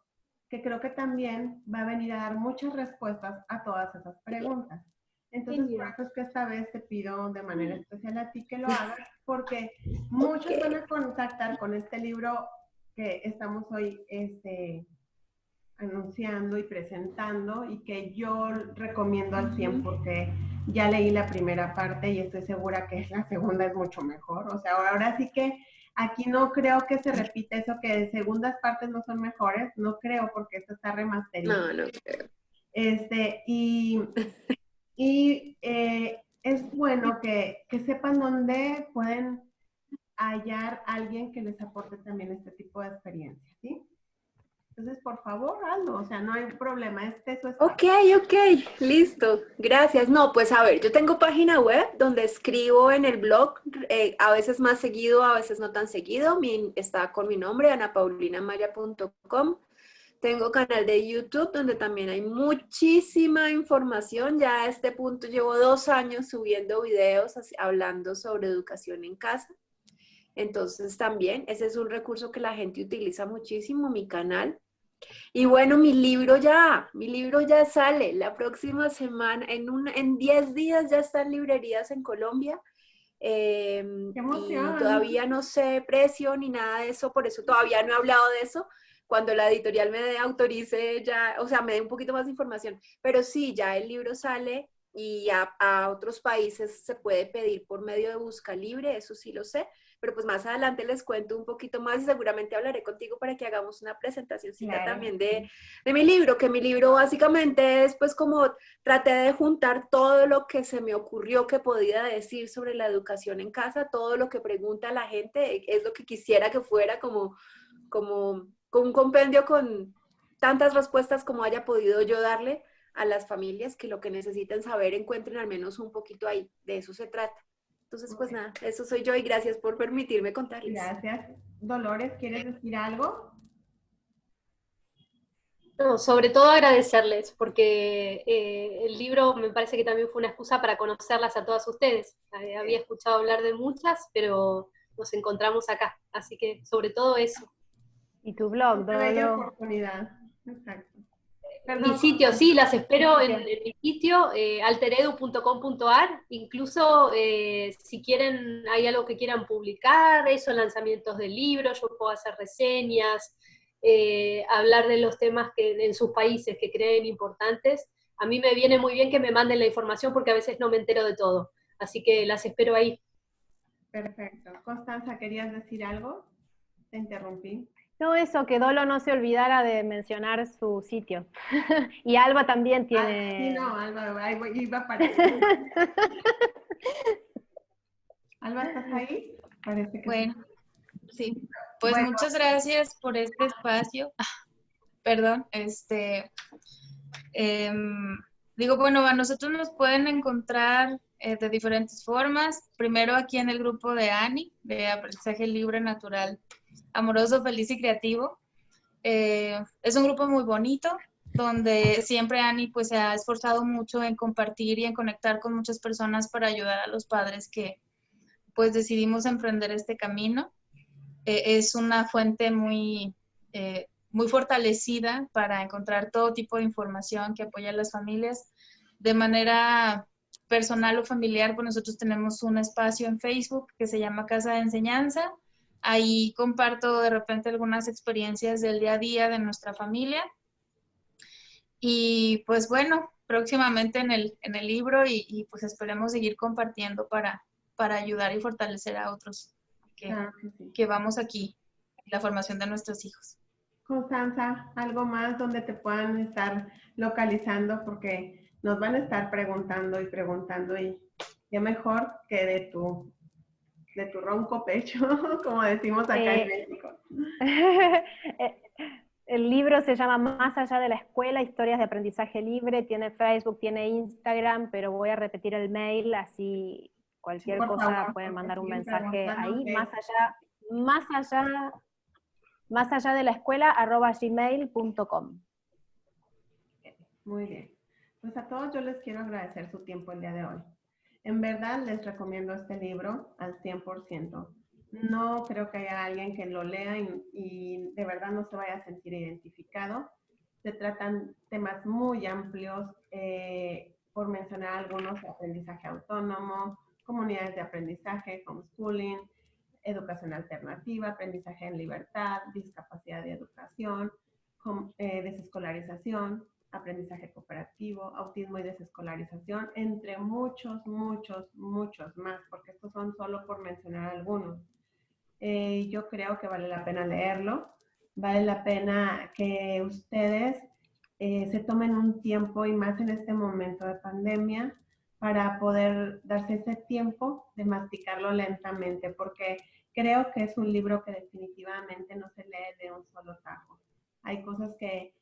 que creo que también va a venir a dar muchas respuestas a todas esas preguntas. Entonces, por eso es que esta vez te pido de manera especial a ti que lo hagas, porque muchos van a contactar con este libro que estamos hoy anunciando y presentando, y que yo recomiendo al 100 porque ya leí la primera parte y estoy segura que la segunda es mucho mejor. O sea, ahora sí que aquí no creo que se repita eso, que segundas partes no son mejores, no creo, porque esto está remasterizado. No creo. Es bueno que sepan dónde pueden hallar a alguien que les aporte también este tipo de experiencia, ¿sí? Entonces, por favor, hazlo, o sea, no hay problema, este es su espacio. Ok, listo, gracias. No, pues a ver, yo tengo página web donde escribo en el blog, a veces más seguido, a veces no tan seguido. Está con mi nombre, anapaulinamaya.com. Tengo canal de YouTube donde también hay muchísima información. Ya a este punto llevo 2 años subiendo videos hablando sobre educación en casa. Entonces también ese es un recurso que la gente utiliza muchísimo, mi canal. Y bueno, mi libro ya sale la próxima semana, en 10 días ya está en librerías en Colombia. ¡Qué Y emoción! todavía no sé precio ni nada de eso, por eso todavía no he hablado de eso. Cuando la editorial me autorice ya, o sea, me dé un poquito más de información. Pero sí, ya el libro sale y a otros países se puede pedir por medio de Busca Libre, eso sí lo sé. Pero pues más adelante les cuento un poquito más y seguramente hablaré contigo para que hagamos una presentacióncita Claro. también de mi libro, que mi libro básicamente es pues como traté de juntar todo lo que se me ocurrió que podía decir sobre la educación en casa, todo lo que pregunta la gente, es lo que quisiera que fuera como un compendio con tantas respuestas como haya podido yo darle a las familias, que lo que necesiten saber encuentren al menos un poquito ahí, de eso se trata. Entonces, pues nada, eso soy yo y gracias por permitirme contarles. Gracias. Dolores, ¿quieres decir algo? No, sobre todo agradecerles, porque el libro me parece que también fue una excusa para conocerlas a todas ustedes. Había escuchado hablar de muchas, pero nos encontramos acá, así que sobre todo eso. Y tu blog, Una bella Dolo. oportunidad. Exacto. Mi sitio, sí, las espero en mi sitio, alteredu.com.ar. Incluso si quieren, hay algo que quieran publicar, eso, lanzamientos de libros, yo puedo hacer reseñas, hablar de los temas que en sus países que creen importantes. A mí me viene muy bien que me manden la información porque a veces no me entero de todo. Así que las espero ahí. Perfecto. Constanza, ¿querías decir algo? Te interrumpí. No, eso, que Dolo no se olvidara de mencionar su sitio. Y Alba también Sí, tiene... no, Alba, ahí iba para allá. Alba, ¿estás ahí? Parece que Bueno, sí. Pues Bueno. muchas gracias por este espacio. Perdón, digo, bueno, a nosotros nos pueden encontrar de diferentes formas. Primero aquí en el grupo de ANI, de Aprendizaje Libre, Natural, Amoroso, Feliz y Creativo. Es un grupo muy bonito, donde siempre ANI pues se ha esforzado mucho en compartir y en conectar con muchas personas para ayudar a los padres que pues decidimos emprender este camino. Es una fuente muy fortalecida para encontrar todo tipo de información que apoya a las familias. De manera personal o familiar, pues nosotros tenemos un espacio en Facebook que se llama Casa de Enseñanza. Ahí comparto de repente algunas experiencias del día a día de nuestra familia. Y pues bueno, próximamente en el libro y pues esperemos seguir compartiendo para ayudar y fortalecer a otros Claro que sí. que vamos aquí, la formación de nuestros hijos. Constanza, algo más donde te puedan estar localizando, porque nos van a estar preguntando y preguntando, y qué mejor que de tu ronco pecho, como decimos acá en México. El libro se llama Más allá de la escuela, historias de aprendizaje libre, tiene Facebook, tiene Instagram, pero voy a repetir el mail, así cualquier Por cosa favor, pueden porque mandar un siguen mensaje ahí, preguntándote. más allá de la escuela, @gmail.com. Muy bien. Pues a todos yo les quiero agradecer su tiempo el día de hoy. En verdad les recomiendo este libro al 100%. No creo que haya alguien que lo lea y de verdad no se vaya a sentir identificado. Se tratan temas muy amplios, por mencionar algunos: aprendizaje autónomo, comunidades de aprendizaje, homeschooling, educación alternativa, aprendizaje en libertad, discapacidad y educación, desescolarización, aprendizaje cooperativo, autismo y desescolarización, entre muchos, muchos, muchos más, porque estos son solo por mencionar algunos. Yo creo que vale la pena leerlo, vale la pena que ustedes se tomen un tiempo, y más en este momento de pandemia, para poder darse ese tiempo de masticarlo lentamente, porque creo que es un libro que definitivamente no se lee de un solo tajo. hay cosas que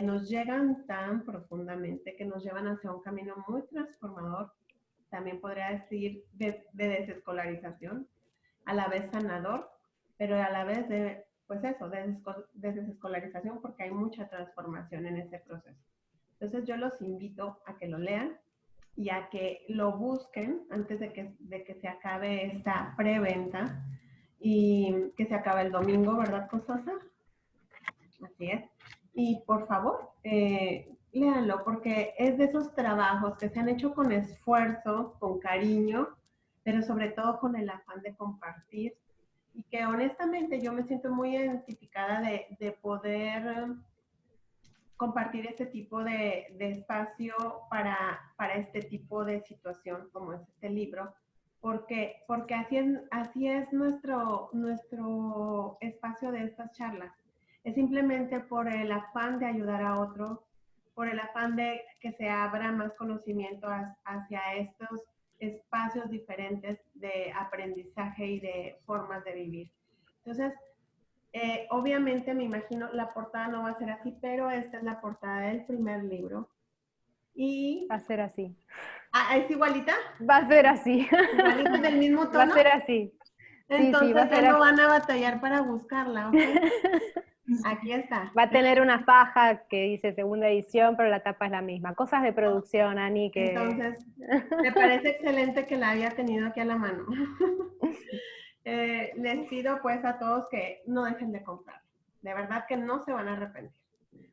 nos llegan tan profundamente, que nos llevan hacia un camino muy transformador, también podría decir de desescolarización, a la vez sanador, pero a la vez de, pues eso, de desescolarización, porque hay mucha transformación en ese proceso. Entonces yo los invito a que lo lean y a que lo busquen antes de que se acabe esta preventa y que se acabe el domingo, ¿verdad, Costosa? Así es. Y por favor, léanlo, porque es de esos trabajos que se han hecho con esfuerzo, con cariño, pero sobre todo con el afán de compartir. Y que honestamente yo me siento muy identificada de poder compartir este tipo de espacio para este tipo de situación como es este libro, porque así es nuestro espacio de estas charlas. Es simplemente por el afán de ayudar a otros, por el afán de que se abra más conocimiento hacia estos espacios diferentes de aprendizaje y de formas de vivir. Entonces, obviamente me imagino la portada no va a ser así, pero esta es la portada del primer libro. Y Va a ser así. ¿es igualita? Va a ser así. ¿Igualita del mismo tono? Va a ser así. Entonces sí, va a ser ya no así. van a batallar para buscarla, ¿ok? Aquí está. Va a tener una faja que dice segunda edición, pero la tapa es la misma. Cosas de producción, Ani, que... Entonces, me parece excelente que la haya tenido aquí a la mano. Les pido pues a todos que no dejen de comprar. De verdad que no se van a arrepentir.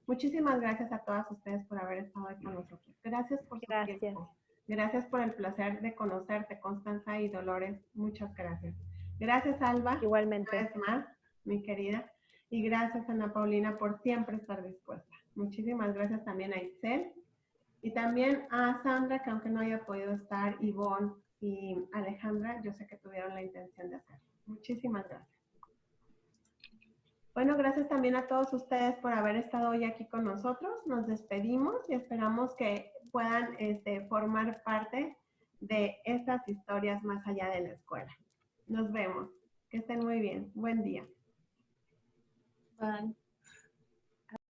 Muchísimas gracias a todas ustedes por haber estado aquí con nosotros. Gracias por su tiempo. Gracias por el placer de conocerte, Constanza y Dolores. Muchas gracias. Gracias, Alba. Igualmente. Una vez más, mi querida. Y gracias, Ana Paulina, por siempre estar dispuesta. Muchísimas gracias también a Itzel. Y también a Sandra, que aunque no haya podido estar, Ivonne y Alejandra, yo sé que tuvieron la intención de hacerlo. Muchísimas gracias. Bueno, gracias también a todos ustedes por haber estado hoy aquí con nosotros. Nos despedimos y esperamos que puedan formar parte de estas historias más allá de la escuela. Nos vemos. Que estén muy bien. Buen día. Bye.